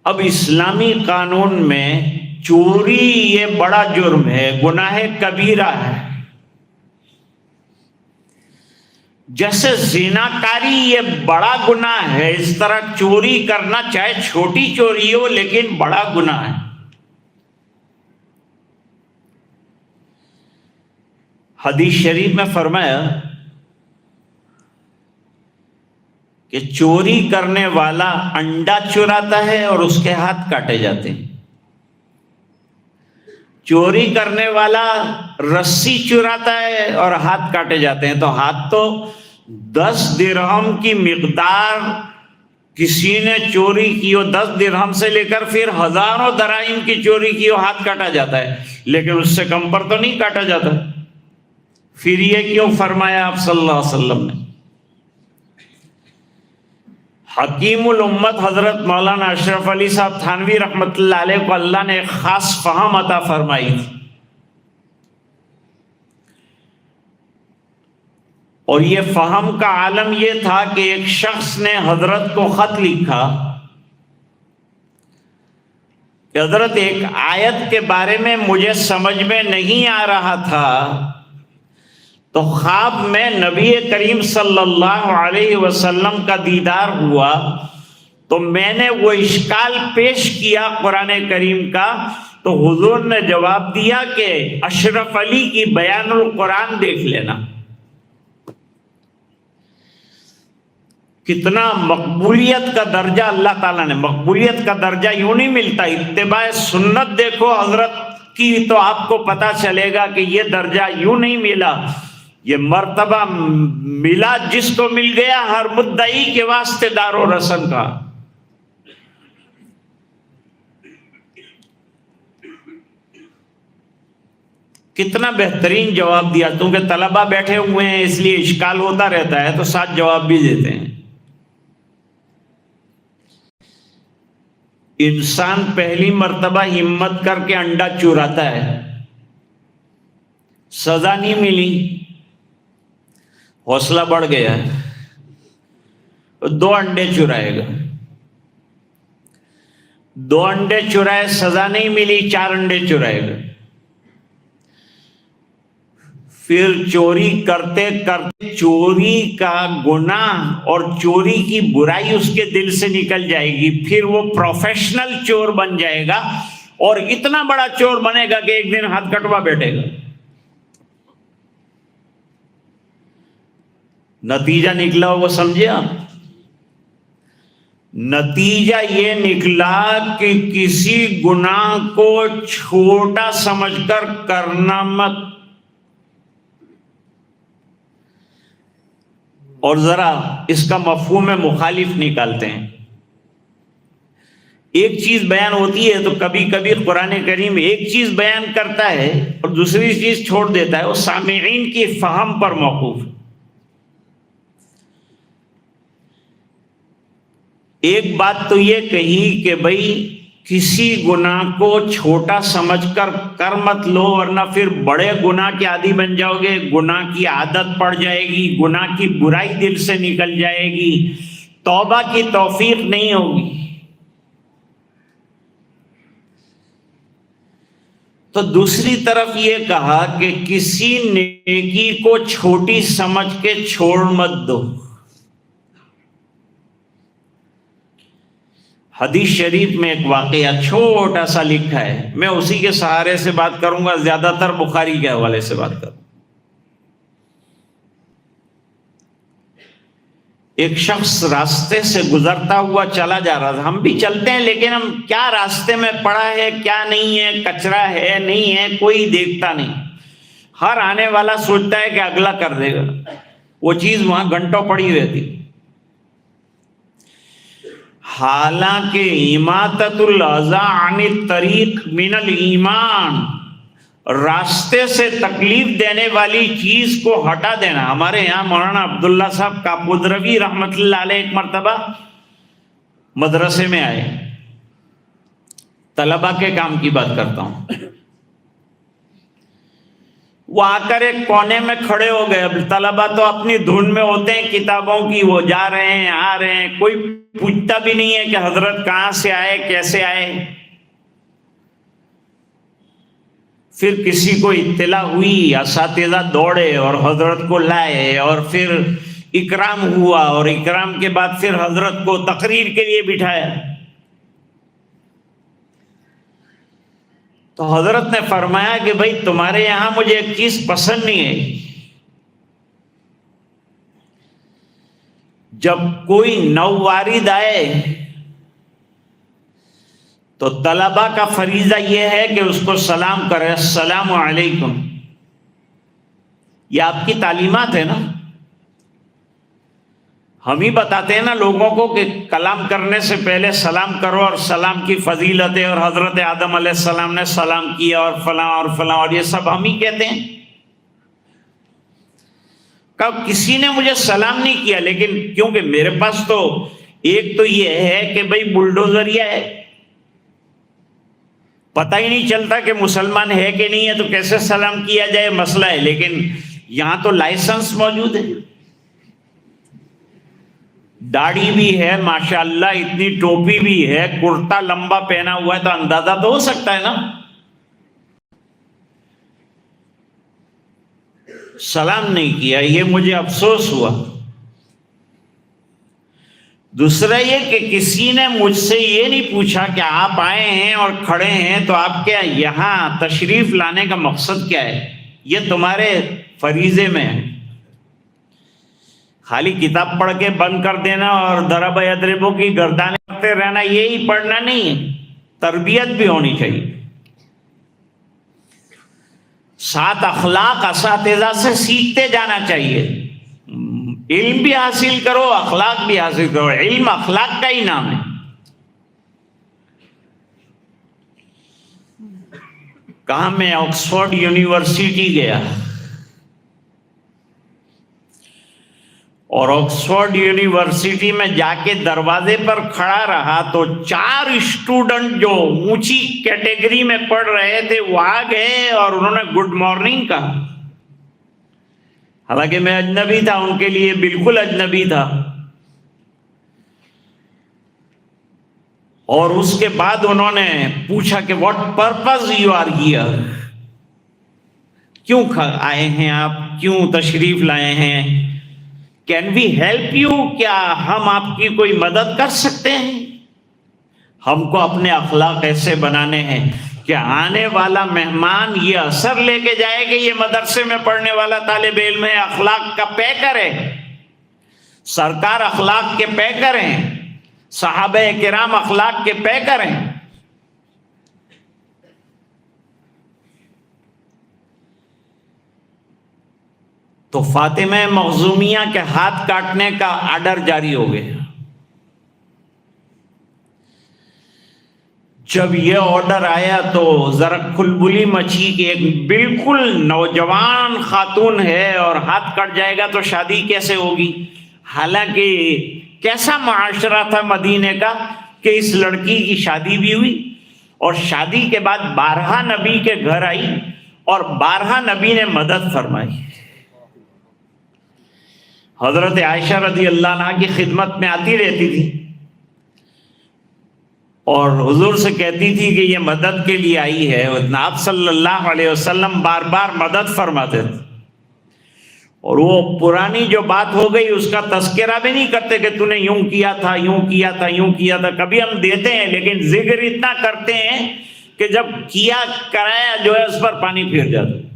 اب اسلامی قانون میں چوری یہ بڑا جرم ہے، گناہ کبیرہ ہے. جیسے زناکاری یہ بڑا گناہ ہے، اس طرح چوری کرنا چاہے چھوٹی چوری ہو لیکن بڑا گناہ ہے. حدیث شریف میں فرمایا کہ چوری کرنے والا انڈا چراتا ہے اور اس کے ہاتھ کاٹے جاتے ہیں. چوری کرنے والا رسی چراتا ہے اور ہاتھ کاٹے جاتے ہیں. تو ہاتھ تو 10 درہم کی مقدار کسی نے چوری کی ہو، 10 درہم سے لے کر پھر ہزاروں دراہم کی چوری کی ہو، ہاتھ کاٹا جاتا ہے، لیکن اس سے کم پر تو نہیں کاٹا جاتا. پھر یہ کیوں فرمایا آپ صلی اللہ علیہ وسلم نے؟ حکیم الامت حضرت مولانا اشرف علی صاحب تھانوی رحمۃ اللہ علیہ کو اللہ نے ایک خاص فہم عطا فرمائی تھی، اور یہ فہم کا عالم یہ تھا کہ ایک شخص نے حضرت کو خط لکھا کہ حضرت ایک آیت کے بارے میں مجھے سمجھ میں نہیں آ رہا تھا، تو خواب میں نبی کریم صلی اللہ علیہ وسلم کا دیدار ہوا، تو میں نے وہ اشکال پیش کیا قرآن کریم کا، تو حضور نے جواب دیا کہ اشرف علی کی بیان القرآن دیکھ لینا. کتنا مقبولیت کا درجہ اللہ تعالیٰ نے، مقبولیت کا درجہ یوں نہیں ملتا، اتباع سنت دیکھو حضرت کی تو آپ کو پتا چلے گا کہ یہ درجہ یوں نہیں ملا، یہ مرتبہ ملا جس کو مل گیا ہر مدعی کے واسطے دار و رسن کا. کتنا بہترین جواب دیا، کیونکہ طلبہ بیٹھے ہوئے ہیں اس لیے اشکال ہوتا رہتا ہے تو ساتھ جواب بھی دیتے ہیں۔ انسان پہلی مرتبہ ہمت کر کے انڈا چراتا ہے، سزا نہیں ملی، حوصلہ بڑھ گیا، 2 انڈے چرائے گا، 2 انڈے چرائے، سزا نہیں ملی، 4 انڈے چرائے گا، پھر چوری کرتے کرتے چوری کا گناہ اور چوری کی برائی اس کے دل سے نکل جائے گی، پھر وہ پروفیشنل چور بن جائے گا اور اتنا بڑا چور بنے گا کہ ایک دن ہاتھ کٹوا بیٹھے گا۔ نتیجہ نکلا وہ سمجھے آپ؟ نتیجہ یہ نکلا کہ کسی گناہ کو چھوٹا سمجھ کر کرنا مت۔ اور ذرا اس کا مفہوم مخالف نکالتے ہیں۔ ایک چیز بیان ہوتی ہے تو کبھی کبھی قرآن کریم ایک چیز بیان کرتا ہے اور دوسری چیز چھوڑ دیتا ہے، وہ سامعین کی فہم پر موقوف ہے۔ ایک بات تو یہ کہی کہ بھئی کسی گناہ کو چھوٹا سمجھ کر مت لو، ورنہ پھر بڑے گناہ کے عادی بن جاؤ گے، گناہ کی عادت پڑ جائے گی، گناہ کی برائی دل سے نکل جائے گی، توبہ کی توفیق نہیں ہوگی۔ تو دوسری طرف یہ کہا کہ کسی نیکی کو چھوٹی سمجھ کے چھوڑ مت دو۔ حدیث شریف میں ایک واقعہ چھوٹا سا لکھا ہے، میں اسی کے سہارے سے بات کروں گا، زیادہ تر بخاری کے حوالے سے بات کروں۔ ایک شخص راستے سے گزرتا ہوا چلا جا رہا تھا، ہم بھی چلتے ہیں لیکن ہم کیا راستے میں پڑا ہے کیا نہیں ہے، کچرا ہے نہیں ہے، کوئی دیکھتا نہیں، ہر آنے والا سوچتا ہے کہ اگلا کر دے گا، وہ چیز وہاں گھنٹوں پڑی رہتی۔ حالانکہ اماطۃ الاذی عن الطریق من الایمان، راستے سے تکلیف دینے والی چیز کو ہٹا دینا۔ ہمارے یہاں مولانا عبداللہ صاحب کاپودروی رحمۃ اللہ علیہ ایک مرتبہ مدرسے میں آئے، طلبہ کے کام کی بات کرتا ہوں، وہ آ کر ایک کونے میں کھڑے ہو گئے۔ اب طلبہ تو اپنی دھن میں ہوتے ہیں کتابوں کی، وہ جا رہے ہیں آ رہے ہیں، کوئی پوچھتا بھی نہیں ہے کہ حضرت کہاں سے آئے کیسے آئے۔ پھر کسی کو اطلاع ہوئی، اساتذہ دوڑے اور حضرت کو لائے، اور پھر اکرام ہوا، اور اکرام کے بعد پھر حضرت کو تقریر کے لیے بٹھایا۔ تو حضرت نے فرمایا کہ بھائی تمہارے یہاں مجھے ایک چیز پسند نہیں ہے، جب کوئی نووارد آئے تو طلبہ کا فریضہ یہ ہے کہ اس کو سلام کرے، السلام علیکم۔ یہ آپ کی تعلیمات ہے نا، ہم ہی بتاتے ہیں نا لوگوں کو کہ کلام کرنے سے پہلے سلام کرو، اور سلام کی فضیلت ہے، اور حضرت آدم علیہ السلام نے سلام کیا، اور فلاں اور فلاں، اور یہ سب ہم ہی کہتے ہیں۔ کب کسی نے مجھے سلام نہیں کیا، لیکن کیونکہ میرے پاس تو ایک تو یہ ہے کہ بھائی بلڈوزریا ہے، پتہ ہی نہیں چلتا کہ مسلمان ہے کہ نہیں ہے، تو کیسے سلام کیا جائے مسئلہ ہے، لیکن یہاں تو لائسنس موجود ہے، داڑھی بھی ہے ماشاءاللہ، اتنی ٹوپی بھی ہے، کرتا لمبا پہنا ہوا ہے، تو اندازہ تو ہو سکتا ہے نا۔ سلام نہیں کیا، یہ مجھے افسوس ہوا۔ دوسرا یہ کہ کسی نے مجھ سے یہ نہیں پوچھا کہ آپ آئے ہیں اور کھڑے ہیں تو آپ کیا یہاں تشریف لانے کا مقصد کیا ہے، یہ تمہارے فریضے میں ہے۔ خالی کتاب پڑھ کے بند کر دینا اور ضرب یضرب کی گردانیں کرتے رہنا، یہی پڑھنا نہیں ہے، تربیت بھی ہونی چاہیے، ساتھ اخلاق اساتذہ سے سیکھتے جانا چاہیے، علم بھی حاصل کرو اخلاق بھی حاصل کرو، علم اخلاق کا ہی نام ہے۔ کہا میں آکسفورڈ یونیورسٹی گیا اور آکسفورڈ یونیورسٹی میں جا کے دروازے پر کھڑا رہا تو 4 اسٹوڈنٹ جو اونچی کیٹیگری میں پڑھ رہے تھے وہ آ گئے اور انہوں نے گڈ مارننگ کہا، حالانکہ میں اجنبی تھا، ان کے لیے بالکل اجنبی تھا. اور اس کے بعد انہوں نے پوچھا کہ what purpose you are here, کیوں آئے ہیں آپ، کیوں تشریف لائے ہیں، کین وی ہیلپ یو، کیا ہم آپ کی کوئی مدد کر سکتے ہیں؟ ہم کو اپنے اخلاق ایسے بنانے ہیں کہ آنے والا مہمان یہ اثر لے کے جائے کہ یہ مدرسے میں پڑھنے والا طالب علم ہے، اخلاق کا پیکر ہے. سرکار اخلاق کے پیکر ہیں، صحابہ کرام اخلاق کے پیکر ہیں. تو فاطمہ مخزومیہ کے ہاتھ کاٹنے کا آرڈر جاری ہو گیا. جب یہ آرڈر آیا تو ذرا کھلبلی مچی کہ ایک بالکل نوجوان خاتون ہے اور ہاتھ کٹ جائے گا تو شادی کیسے ہوگی؟ حالانکہ کیسا معاشرہ تھا مدینے کا کہ اس لڑکی کی شادی بھی ہوئی اور شادی کے بعد 12 نبی کے گھر آئی اور 12 نبی نے مدد فرمائی. حضرت عائشہ رضی اللہ عنہا کی خدمت میں آتی رہتی تھی اور حضور سے کہتی تھی کہ یہ مدد کے لیے آئی ہے. آپ صلی اللہ علیہ وسلم بار بار مدد فرماتے تھے اور وہ پرانی جو بات ہو گئی اس کا تذکرہ بھی نہیں کرتے کہ تو نے یوں کیا تھا، یوں کیا تھا، یوں کیا تھا. کبھی ہم دیتے ہیں لیکن ذکر اتنا کرتے ہیں کہ جب کیا کرایا جو ہے اس پر پانی پھر جاتا.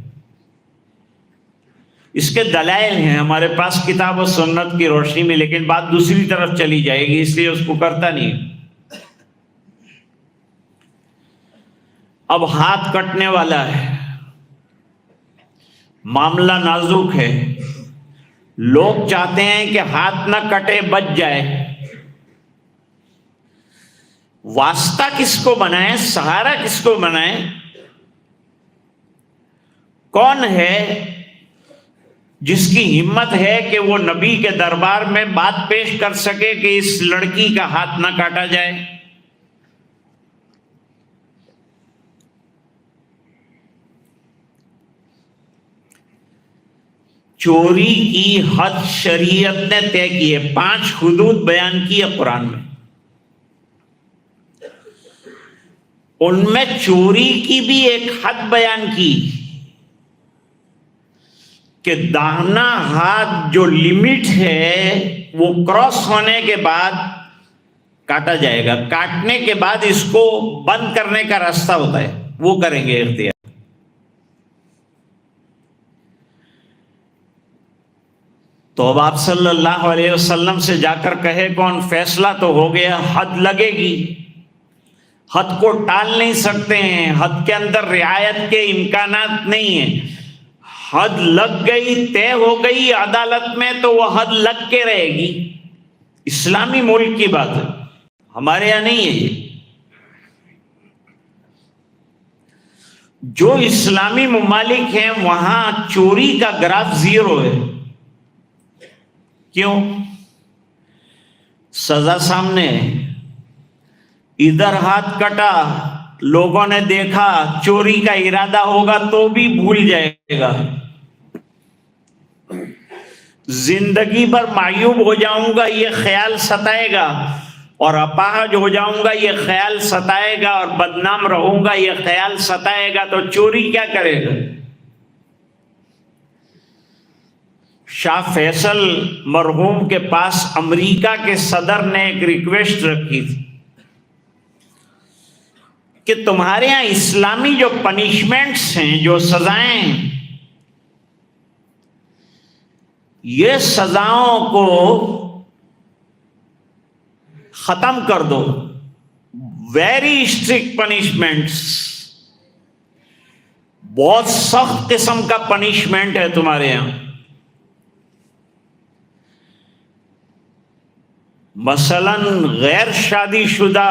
اس کے دلائل ہیں ہمارے پاس کتاب و سنت کی روشنی میں، لیکن بات دوسری طرف چلی جائے گی اس لیے اس کو کرتا نہیں. اب ہاتھ کٹنے والا ہے، معاملہ نازک ہے، لوگ چاہتے ہیں کہ ہاتھ نہ کٹے، بچ جائے. واسطہ کس کو بنائیں، سہارا کس کو بنائیں؟ کون ہے جس کی ہمت ہے کہ وہ نبی کے دربار میں بات پیش کر سکے کہ اس لڑکی کا ہاتھ نہ کاٹا جائے؟ چوری کی حد شریعت نے طے کی ہے، 5 حدود بیان کی ہے قرآن میں. ان میں چوری کی بھی ایک حد بیان کی کہ داہنا ہاتھ جو لمٹ ہے وہ کراس ہونے کے بعد کاٹا جائے گا. کاٹنے کے بعد اس کو بند کرنے کا راستہ ہوتا ہے، وہ کریں گے اختیار. تو اب آپ صلی اللہ علیہ وسلم سے جا کر کہے کون، فیصلہ تو ہو گیا، حد لگے گی. حد کو ٹال نہیں سکتے ہیں، حد کے اندر رعایت کے امکانات نہیں ہیں. حد لگ گئی، طے ہو گئی عدالت میں تو وہ حد لگ کے رہے گی. اسلامی ملک کی بات ہے، ہمارے یہاں نہیں ہے. یہ جو اسلامی ممالک ہیں وہاں چوری کا گراف 0 ہے. کیوں؟ سزا سامنے ہے. ادھر ہاتھ کٹا، لوگوں نے دیکھا، چوری کا ارادہ ہوگا تو بھی بھول جائے گا. زندگی بھر معیوب ہو جاؤں گا یہ خیال ستائے گا، اور اپاہج ہو جاؤں گا یہ خیال ستائے گا، اور بدنام رہوں گا یہ خیال ستائے گا. تو چوری کیا کرے گا؟ شاہ فیصل مرحوم کے پاس امریکہ کے صدر نے ایک ریکویسٹ رکھی تھی کہ تمہارے ہاں اسلامی جو پنشمنٹس ہیں، جو سزائیں ہیں، یہ سزاؤں کو ختم کر دو. ویری اسٹرکٹ پنشمنٹس، بہت سخت قسم کا پنشمنٹ ہے تمہارے یہاں. مثلاً غیر شادی شدہ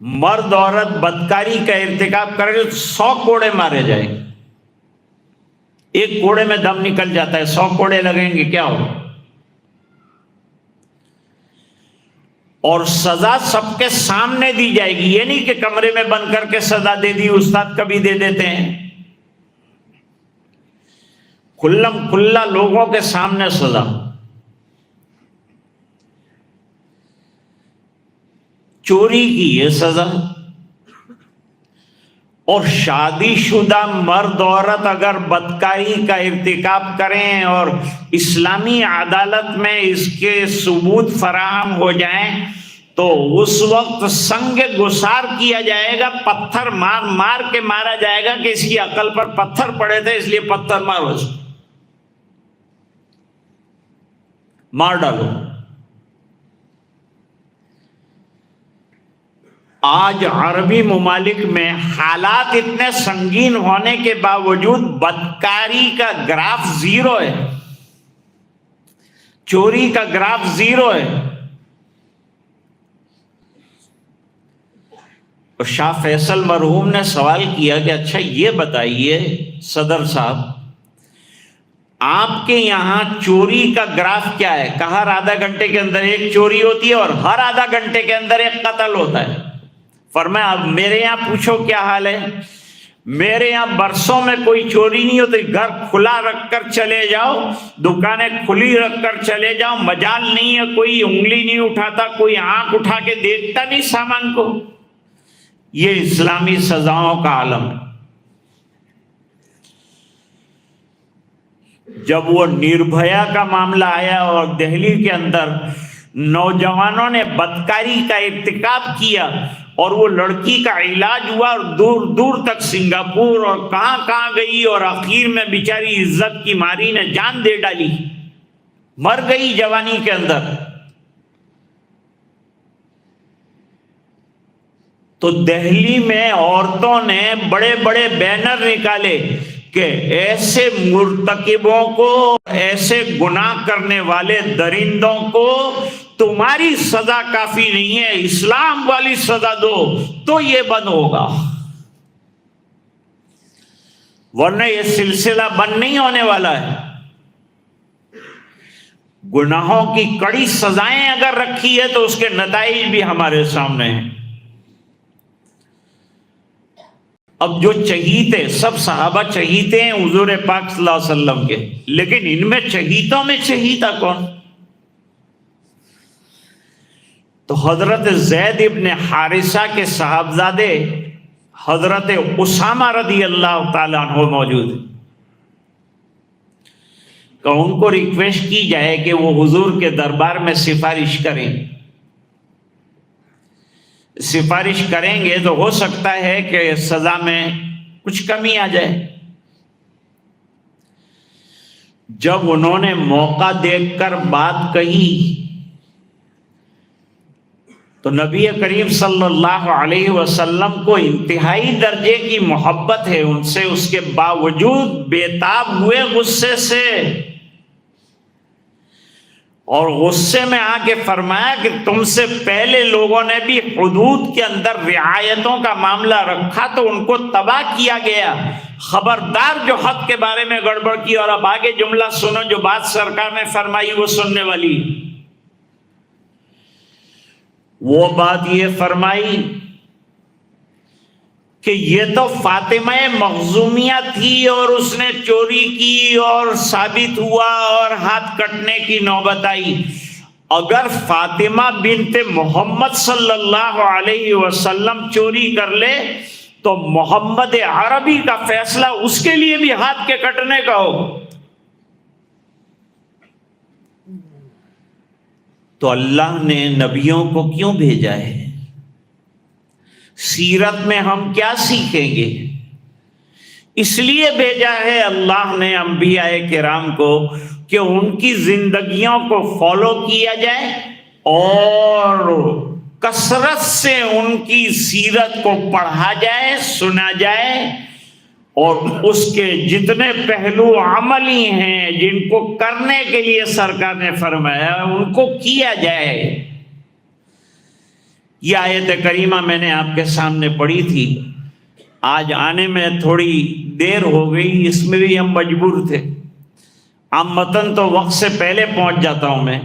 مرد عورت بدکاری کا ارتکاب کرے تو 100 کوڑے مارے جائیں گے. ایک کوڑے میں دم نکل جاتا ہے، 100 کوڑے لگیں گے کیا ہو؟ اور سزا سب کے سامنے دی جائے گی. یہ نہیں کہ کمرے میں بند کر کے سزا دے دی، استاد کبھی دے دیتے ہیں. کھلم کھلا لوگوں کے سامنے سزا. چوری کی یہ سزا. اور شادی شدہ مرد عورت اگر بدکاری کا ارتکاب کریں اور اسلامی عدالت میں اس کے ثبوت فراہم ہو جائیں تو اس وقت سنگ گسار کیا جائے گا، پتھر مار مار کے مارا جائے گا کہ اس کی عقل پر پتھر پڑے تھے اس لیے پتھر مارو، مار ڈالو. آج عربی ممالک میں حالات اتنے سنگین ہونے کے باوجود بدکاری کا گراف 0 ہے، چوری کا گراف 0 ہے. اور شاہ فیصل مرحوم نے سوال کیا کہ اچھا یہ بتائیے صدر صاحب، آپ کے یہاں چوری کا گراف کیا ہے؟ کہا ہر آدھا گھنٹے کے اندر ایک چوری ہوتی ہے اور ہر آدھا گھنٹے کے اندر ایک قتل ہوتا ہے. فرمایا اب میرے یہاں پوچھو کیا حال ہے. میرے یہاں برسوں میں کوئی چوری نہیں ہوتی، گھر کھلا رکھ کر چلے جاؤ، دکانیں کھلی رکھ کر چلے جاؤ، مجال نہیں ہے، کوئی انگلی نہیں اٹھاتا، کوئی آنکھ اٹھا کے دیکھتا نہیں سامان کو. یہ اسلامی سزاؤں کا عالم ہے. جب وہ نربھیا کا معاملہ آیا اور دہلی کے اندر نوجوانوں نے بدکاری کا ارتکاب کیا اور وہ لڑکی کا علاج ہوا اور دور دور تک سنگاپور اور کہاں کہاں گئی اور آخر میں بیچاری عزت کی ماری نے جان دے ڈالی، مر گئی جوانی کے اندر. تو دہلی میں عورتوں نے بڑے بڑے بینر نکالے کہ ایسے مرتکبوں کو، ایسے گناہ کرنے والے درندوں کو تمہاری سزا کافی نہیں ہے، اسلام والی سزا دو تو یہ بند ہوگا، ورنہ یہ سلسلہ بند نہیں ہونے والا ہے. گناہوں کی کڑی سزائیں اگر رکھی ہے تو اس کے نتائج بھی ہمارے سامنے ہیں. اب جو چہیتے، سب صحابہ چہیتے ہیں حضور پاک صلی اللہ علیہ وسلم کے، لیکن ان میں چہیتوں میں چہیتا کون؟ تو حضرت زید ابن حارثہ کے صاحبزادے حضرت اسامہ رضی اللہ تعالیٰ عنہ موجود ہیں. کہ ان کو ریکویسٹ کی جائے کہ وہ حضور کے دربار میں سفارش کریں. سفارش کریں گے تو ہو سکتا ہے کہ سزا میں کچھ کمی آ جائے. جب انہوں نے موقع دیکھ کر بات کہی تو نبی کریم صلی اللہ علیہ وسلم کو انتہائی درجے کی محبت ہے ان سے، اس کے باوجود بےتاب ہوئے غصے سے، اور غصے میں آ کے فرمایا کہ تم سے پہلے لوگوں نے بھی حدود کے اندر رعایتوں کا معاملہ رکھا تو ان کو تباہ کیا گیا، خبردار جو حق کے بارے میں گڑبڑ کی. اور اب آگے جملہ سنو جو بات سرکار نے فرمائی وہ سننے والی. وہ بات یہ فرمائی کہ یہ تو فاطمہ مخزومیہ تھی اور اس نے چوری کی اور ثابت ہوا اور ہاتھ کٹنے کی نوبت آئی. اگر فاطمہ بنت محمد صلی اللہ علیہ وسلم چوری کر لے تو محمد عربی کا فیصلہ اس کے لیے بھی ہاتھ کے کٹنے کا ہو. تو اللہ نے نبیوں کو کیوں بھیجا ہے؟ سیرت میں ہم کیا سیکھیں گے؟ اس لیے بھیجا ہے اللہ نے انبیاء کرام کو کہ ان کی زندگیوں کو فالو کیا جائے اور کثرت سے ان کی سیرت کو پڑھا جائے، سنا جائے، اور اس کے جتنے پہلو عملی ہیں جن کو کرنے کے لیے سرکار نے فرمایا ان کو کیا جائے. یہ آیت کریمہ میں نے آپ کے سامنے پڑھی تھی. آج آنے میں تھوڑی دیر ہو گئی، اس میں بھی ہم مجبور تھے. عامتاً تو وقت سے پہلے پہنچ جاتا ہوں میں،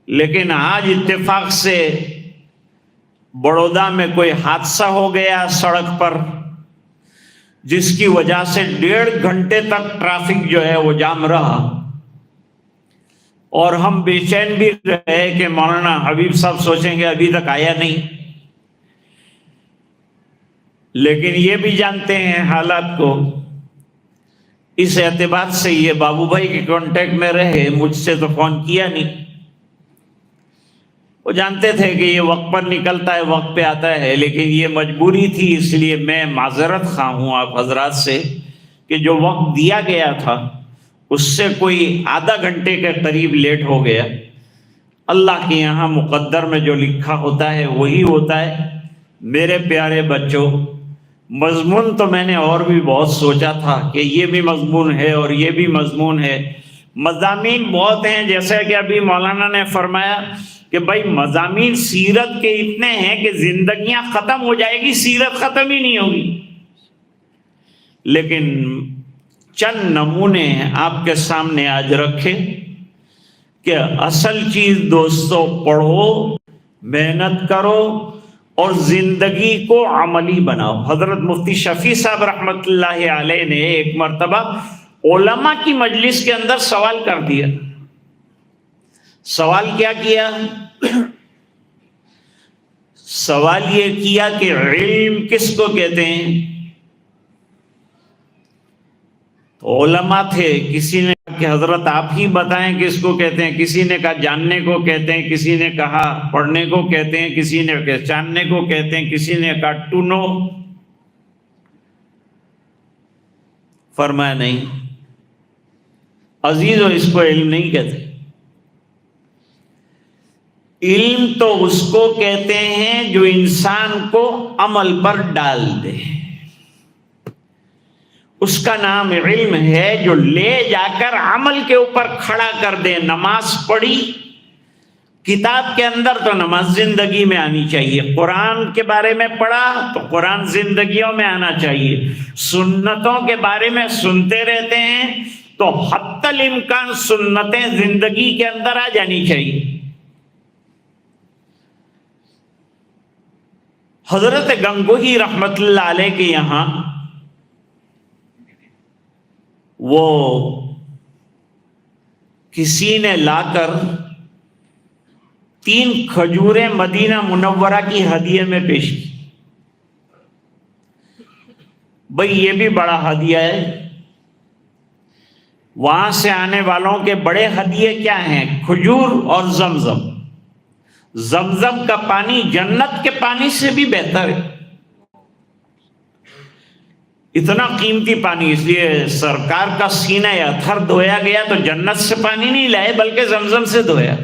لیکن آج اتفاق سے بڑودہ میں کوئی حادثہ ہو گیا سڑک پر، جس کی وجہ سے 1.5 گھنٹے تک ٹریفک جو ہے وہ جام رہا، اور ہم بے چین بھی رہے کہ مولانا حبیب صاحب سوچیں گے ابھی تک آیا نہیں. لیکن یہ بھی جانتے ہیں حالات کو، اس اعتبار سے یہ بابو بھائی کے کانٹیکٹ میں رہے، مجھ سے تو فون کیا نہیں. وہ جانتے تھے کہ یہ وقت پر نکلتا ہے، وقت پہ آتا ہے، لیکن یہ مجبوری تھی. اس لیے میں معذرت خواہ ہوں آپ حضرات سے کہ جو وقت دیا گیا تھا اس سے کوئی آدھا گھنٹے کے قریب لیٹ ہو گیا. اللہ کے یہاں مقدر میں جو لکھا ہوتا ہے وہی ہوتا ہے. میرے پیارے بچوں، مضمون تو میں نے اور بھی بہت سوچا تھا کہ یہ بھی مضمون ہے اور یہ بھی مضمون ہے. مضامین بہت ہیں، جیسا کہ ابھی مولانا نے فرمایا کہ بھائی مضامین سیرت کے اتنے ہیں کہ زندگیاں ختم ہو جائے گی، سیرت ختم ہی نہیں ہوگی. لیکن چند نمونے آپ کے سامنے آج رکھے کہ اصل چیز دوستو پڑھو، محنت کرو اور زندگی کو عملی بناؤ. حضرت مفتی شفیع صاحب رحمۃ اللہ علیہ نے ایک مرتبہ علماء کی مجلس کے اندر سوال کر دیا. سوال کیا کیا؟ سوال یہ کیا کہ علم کس کو کہتے ہیں؟ تو علماء تھے، کسی نے کہا کہ حضرت آپ ہی بتائیں کس کو کہتے ہیں. کسی نے کہا جاننے کو کہتے ہیں، کسی نے کہا پڑھنے کو کہتے ہیں، کسی نے پہچاننے کو کہتے ہیں، کسی نے کہا ٹو نو. فرمایا نہیں عزیزو، اس کو علم نہیں کہتے. علم تو اس کو کہتے ہیں جو انسان کو عمل پر ڈال دے، اس کا نام علم ہے. جو لے جا کر عمل کے اوپر کھڑا کر دے. نماز پڑھی کتاب کے اندر تو نماز زندگی میں آنی چاہیے. قرآن کے بارے میں پڑھا تو قرآن زندگیوں میں آنا چاہیے. سنتوں کے بارے میں سنتے رہتے ہیں تو حتی الامکان سنتیں زندگی کے اندر آ جانی چاہیے. حضرت گنگوہی رحمت اللہ علیہ کے یہاں وہ کسی نے لا کر 3 کھجوریں مدینہ منورہ کی ہدیے میں پیش کی. بھئی یہ بھی بڑا ہدیہ ہے. وہاں سے آنے والوں کے بڑے ہدیے کیا ہیں؟ کھجور اور زمزم. زمزم کا پانی جنت کے پانی سے بھی بہتر ہے. اتنا قیمتی پانی، اس لیے سرکار کا سینہ اطہر دھویا گیا تو جنت سے پانی نہیں لائے بلکہ زمزم سے دھویا.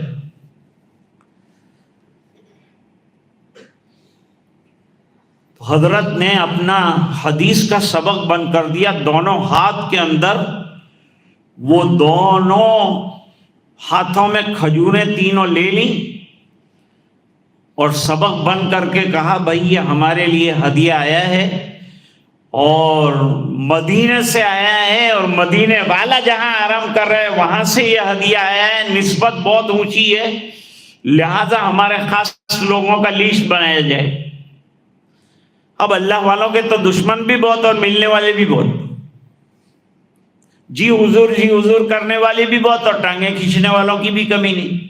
حضرت نے اپنا حدیث کا سبق بند کر دیا. دونوں ہاتھ کے اندر وہ دونوں ہاتھوں میں کھجوریں تینوں لے لیں اور سبق بند کر کے کہا بھائی یہ ہمارے لیے ہدیہ آیا ہے اور مدینے سے آیا ہے، اور مدینے والا جہاں آرام کر رہے وہاں سے یہ ہدیہ آیا ہے. نسبت بہت اونچی ہے، لہذا ہمارے خاص لوگوں کا لیسٹ بنایا جائے. اب اللہ والوں کے تو دشمن بھی بہت اور ملنے والے بھی بہت. جی حضور کرنے والے بھی بہت اور ٹانگیں کھینچنے والوں کی بھی کمی نہیں.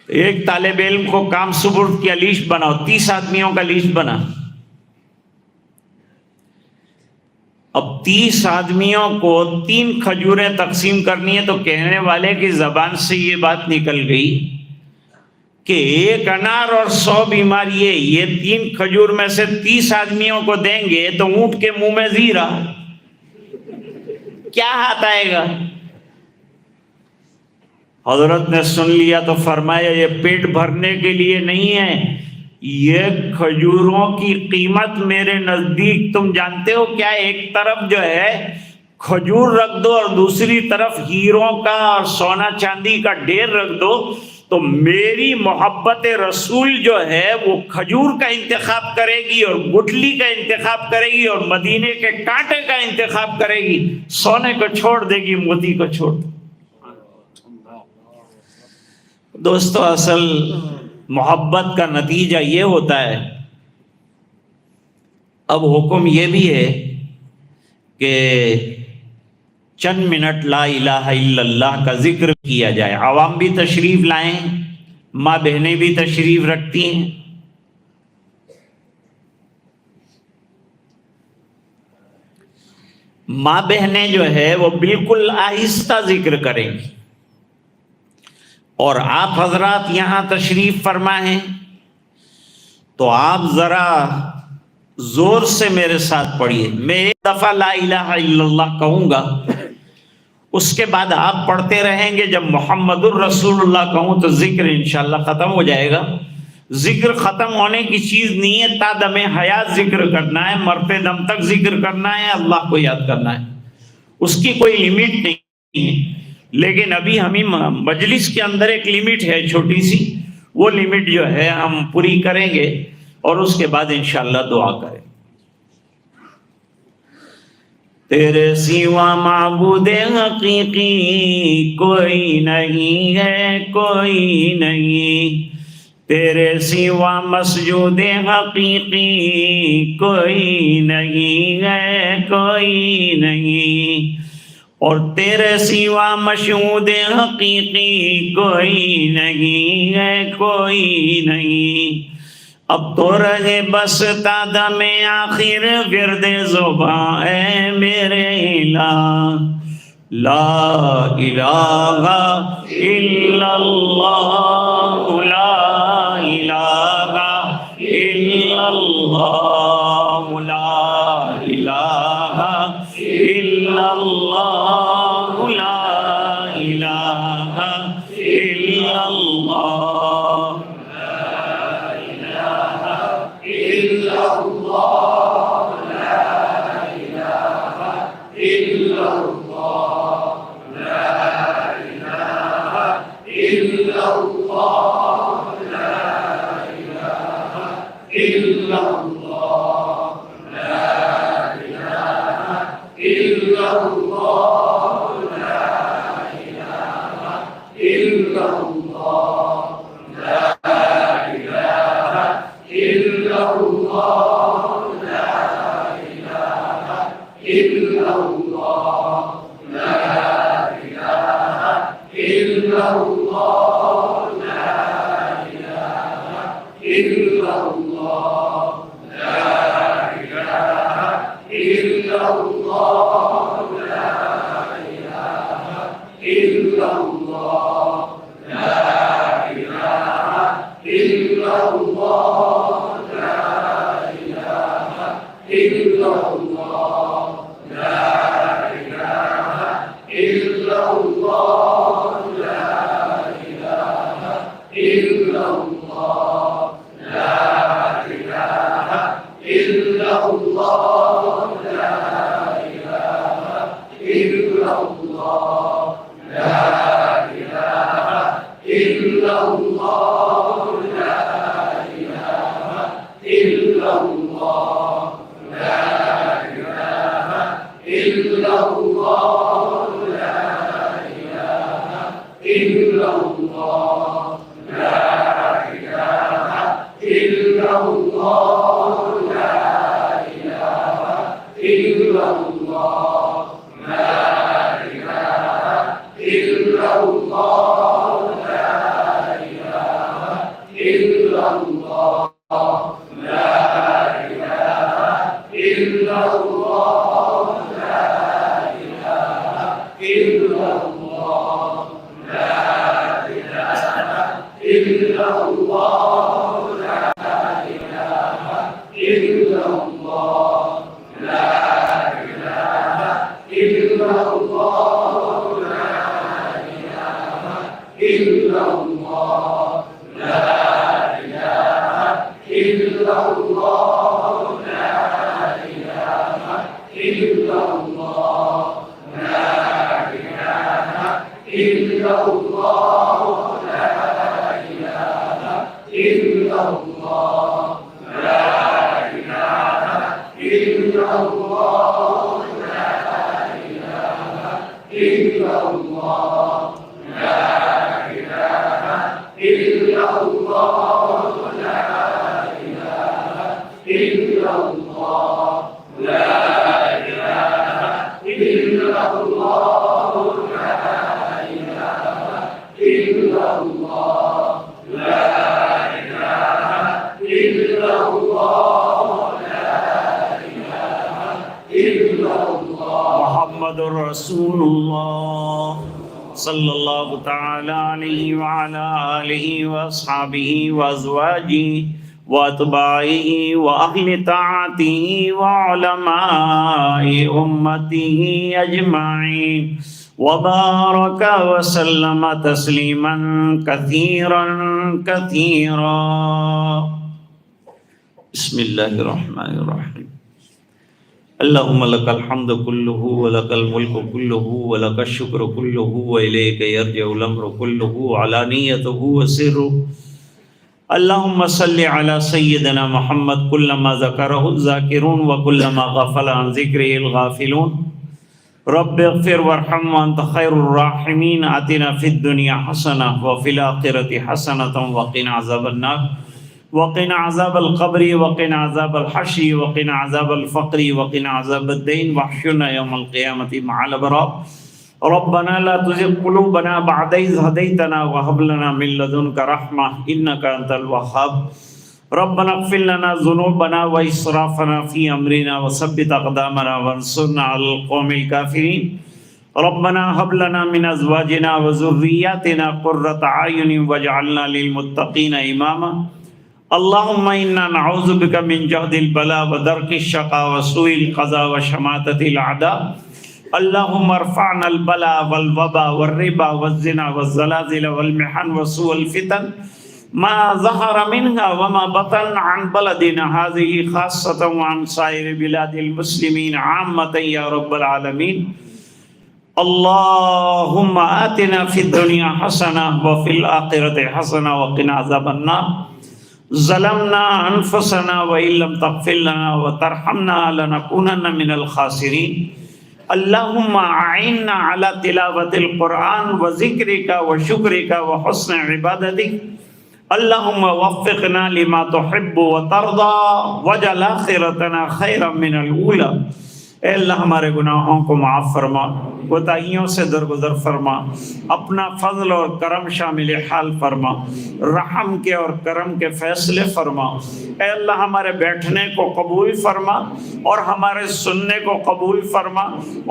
ایک طالب علم کو کام سپرد کیا، لیسٹ بناؤ. 30 آدمیوں کا لیسٹ بنا. اب 30 آدمیوں کو 3 کھجوریں تقسیم کرنی ہے تو کہنے والے کی زبان سے یہ بات نکل گئی کہ 1 انار اور 100 بیمار. یہ 3 کھجور میں سے 30 آدمیوں کو دیں گے تو اونٹ کے منہ میں زیرہ کیا ہاتھ آئے گا؟ حضرت نے سن لیا تو فرمایا یہ پیٹ بھرنے کے لیے نہیں ہے، یہ کھجوروں کی قیمت میرے نزدیک تم جانتے ہو کیا؟ ایک طرف جو ہے کھجور رکھ دو اور دوسری طرف ہیروں کا اور سونا چاندی کا ڈھیر رکھ دو، تو میری محبت رسول جو ہے وہ کھجور کا انتخاب کرے گی اور گٹھلی کا انتخاب کرے گی اور مدینے کے کانٹے کا انتخاب کرے گی، سونے کو چھوڑ دے گی، موتی کو چھوڑ دے گی۔ دوستو، اصل محبت کا نتیجہ یہ ہوتا ہے۔ اب حکم یہ بھی ہے کہ چند منٹ لا الہ الا اللہ کا ذکر کیا جائے۔ عوام بھی تشریف لائیں، ماں بہنیں بھی تشریف رکھتی ہیں۔ ماں بہنیں جو ہے وہ بالکل آہستہ ذکر کریں گی، اور آپ حضرات یہاں تشریف فرما ہیں تو آپ ذرا زور سے میرے ساتھ پڑھیے۔ میں ایک دفعہ لا الہ الا اللہ کہوں گا، اس کے بعد آپ پڑھتے رہیں گے۔ جب محمد الرسول اللہ کہوں تو ذکر انشاءاللہ ختم ہو جائے گا۔ ذکر ختم ہونے کی چیز نہیں ہے، تا دم حیات ذکر کرنا ہے، مرتے دم تک ذکر کرنا ہے، اللہ کو یاد کرنا ہے، اس کی کوئی لمٹ نہیں ہے۔ لیکن ابھی ہمیں مجلس کے اندر ایک لمٹ ہے چھوٹی سی، وہ لمٹ جو ہے ہم پوری کریں گے اور اس کے بعد انشاءاللہ دعا کریں۔ تیرے سوا معبود حقیقی کوئی نہیں ہے، کوئی نہیں، تیرے سوا مسجود حقیقی کوئی نہیں ہے، کوئی نہیں، اور تیرے سوا مشہود حقیقی کوئی نہیں ہے، کوئی نہیں۔ اب تو رہے بس تا دم آخر ورد زباں اے میرے الہ، لا الہ الا اللہ، لا الہ الا اللہ، لا الہ الا اللہ، لا الہ الا اللہ، إلا الله إلا الله لا إله إلا الله لا إله إلا الله لا إله إلا الله لا إله إلا الله لا إله إلا الله لا إله إلا الله لا إله إلا الله لا إله إلا الله لا إله إلا الله محمد رسول الله صلی اللہ تعالی علیہ وعلا آلہ واصحابہ وازواجہ واتباعہ واہل طاعتہ وعلماء امتہ اجمعین وبارک وسلم تسلیما کثیرا کثیرا. بسم اللہ الرحمن الرحیم. اللهم لك الحمد كله ولك الملك كله ولك الشكر كله وإليك يرجع الأمر كله علانيته وسره. اللهم صل على سيدنا محمد كلما ذكره الذاكرون وكلما غفل عن ذكره الغافلون. رب اغفر وارحم وأنت خير الراحمين. آتنا في الدنيا حسنة وفي الآخرة حسنة وقنا عذاب النار وقنا عذاب القبر وقنا عذاب الحشر وقنا عذاب الفقر وقنا عذاب الدين واحشرنا يوم القيامة مع الأبرار. ربنا لا تزغ قلوبنا بعد إذ هديتنا وهب لنا من لدنك رحمة إنك أنت الوهاب. ربنا اغفر لنا ذنوبنا وإسرافنا في أمرنا وثبت أقدامنا وانصرنا على القوم الكافرين. ربنا هب لنا من أزواجنا وذرياتنا قرة أعين واجعلنا للمتقين إماما. اللهم إنا نعوذ بك من جهد البلاء ودرك الشقاء وسوء القضاء وشماتة الأعداء. اللهم ارفعنا البلاء والوباء والربا والزنا والزلازل والمحن وسوء الفتن ما ظهر منها وما بطن عن بلدنا هذه خاصة وعن سائر بلاد المسلمين عامة يا رب العالمين. اللهم آتنا في الدنيا حسنة وفي الآخرة حسنة وقنا عذاب النار. ظلمنا انفسنا وان لم تغفر لنا وترحمنا لنكونن من الخاسرين. اللهم اعنا على تلاوة القرآن وذكرك وشكرك وحسن عبادتك. اللهم وفقنا لما تحب وترضى واجعل آخرتنا خيرا من الأولى. اے اللہ ہمارے گناہوں کو معاف فرما، کوتاہیوں سے درگزر فرما، اپنا فضل اور کرم شامل حال فرما، رحم کے اور کرم کے فیصلے فرما. اے اللہ ہمارے بیٹھنے کو قبول فرما اور ہمارے سننے کو قبول فرما،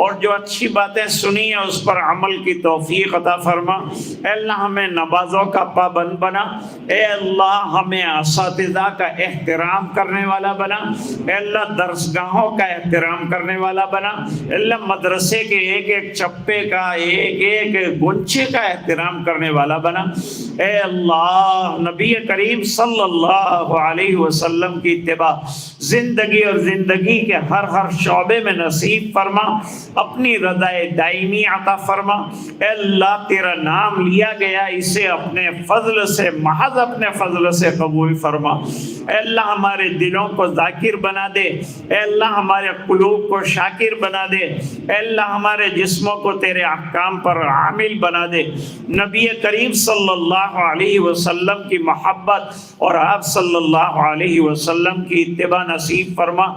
اور جو اچھی باتیں سنی ہیں اس پر عمل کی توفیق عطا فرما. اے اللہ ہمیں نمازوں کا پابند بنا. اے اللہ ہمیں اساتذہ کا احترام کرنے والا بنا. اے اللہ درسگاہوں کا احترام کرنے والا بنا. اے اللہ مدرسے کے ایک ایک چپے کا، ایک ایک گنچے کا احترام کرنے والا بنا. اے اللہ نبی کریم صلی اللہ علیہ وسلم کی اتباع زندگی اور زندگی کے ہر شعبے میں نصیب فرما. اپنی رضا دائمی عطا فرما. اے اللہ تیرا نام لیا گیا، اسے اپنے فضل سے، محض اپنے فضل سے قبول فرما. اے اللہ ہمارے دلوں کو ذاکر بنا دے. اے اللہ ہمارے قلوب کو شاکر بنا دے. اے اللہ ہمارے جسموں کو تیرے احکام پر عامل بنا دے. نبی کریم صلی اللہ علیہ وسلم کی محبت اور آپ صلی اللہ علیہ وسلم کی اتباع نصیب فرما.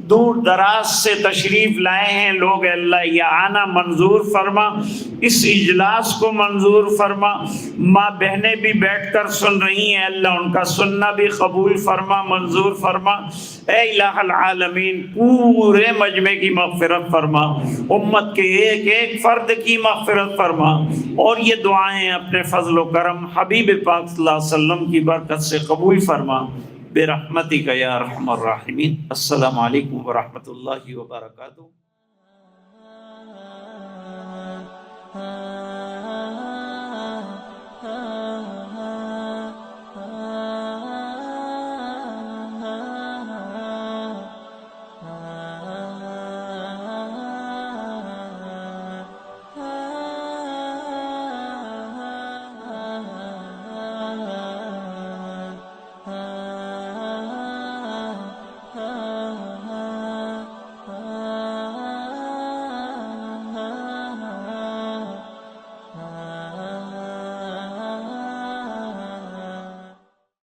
دور دراز سے تشریف لائے ہیں لوگ، اے اللہ یہ آنا منظور فرما. اس اجلاس کو منظور فرما. ماں بہنیں بھی بیٹھ کر سن رہی ہیں، اللہ ان کا سننا بھی قبول فرما، منظور فرما. اے الہ العالمین پورے مجمع کی مغفرت فرما، امت کے ایک ایک فرد کی مغفرت فرما، اور یہ دعائیں اپنے فضل و کرم حبیب پاک صلی اللہ علیہ وسلم کی برکت سے قبول فرما برحمتک یا ارحم الراحمین. السلام علیکم ورحمۃ اللہ وبرکاتہ.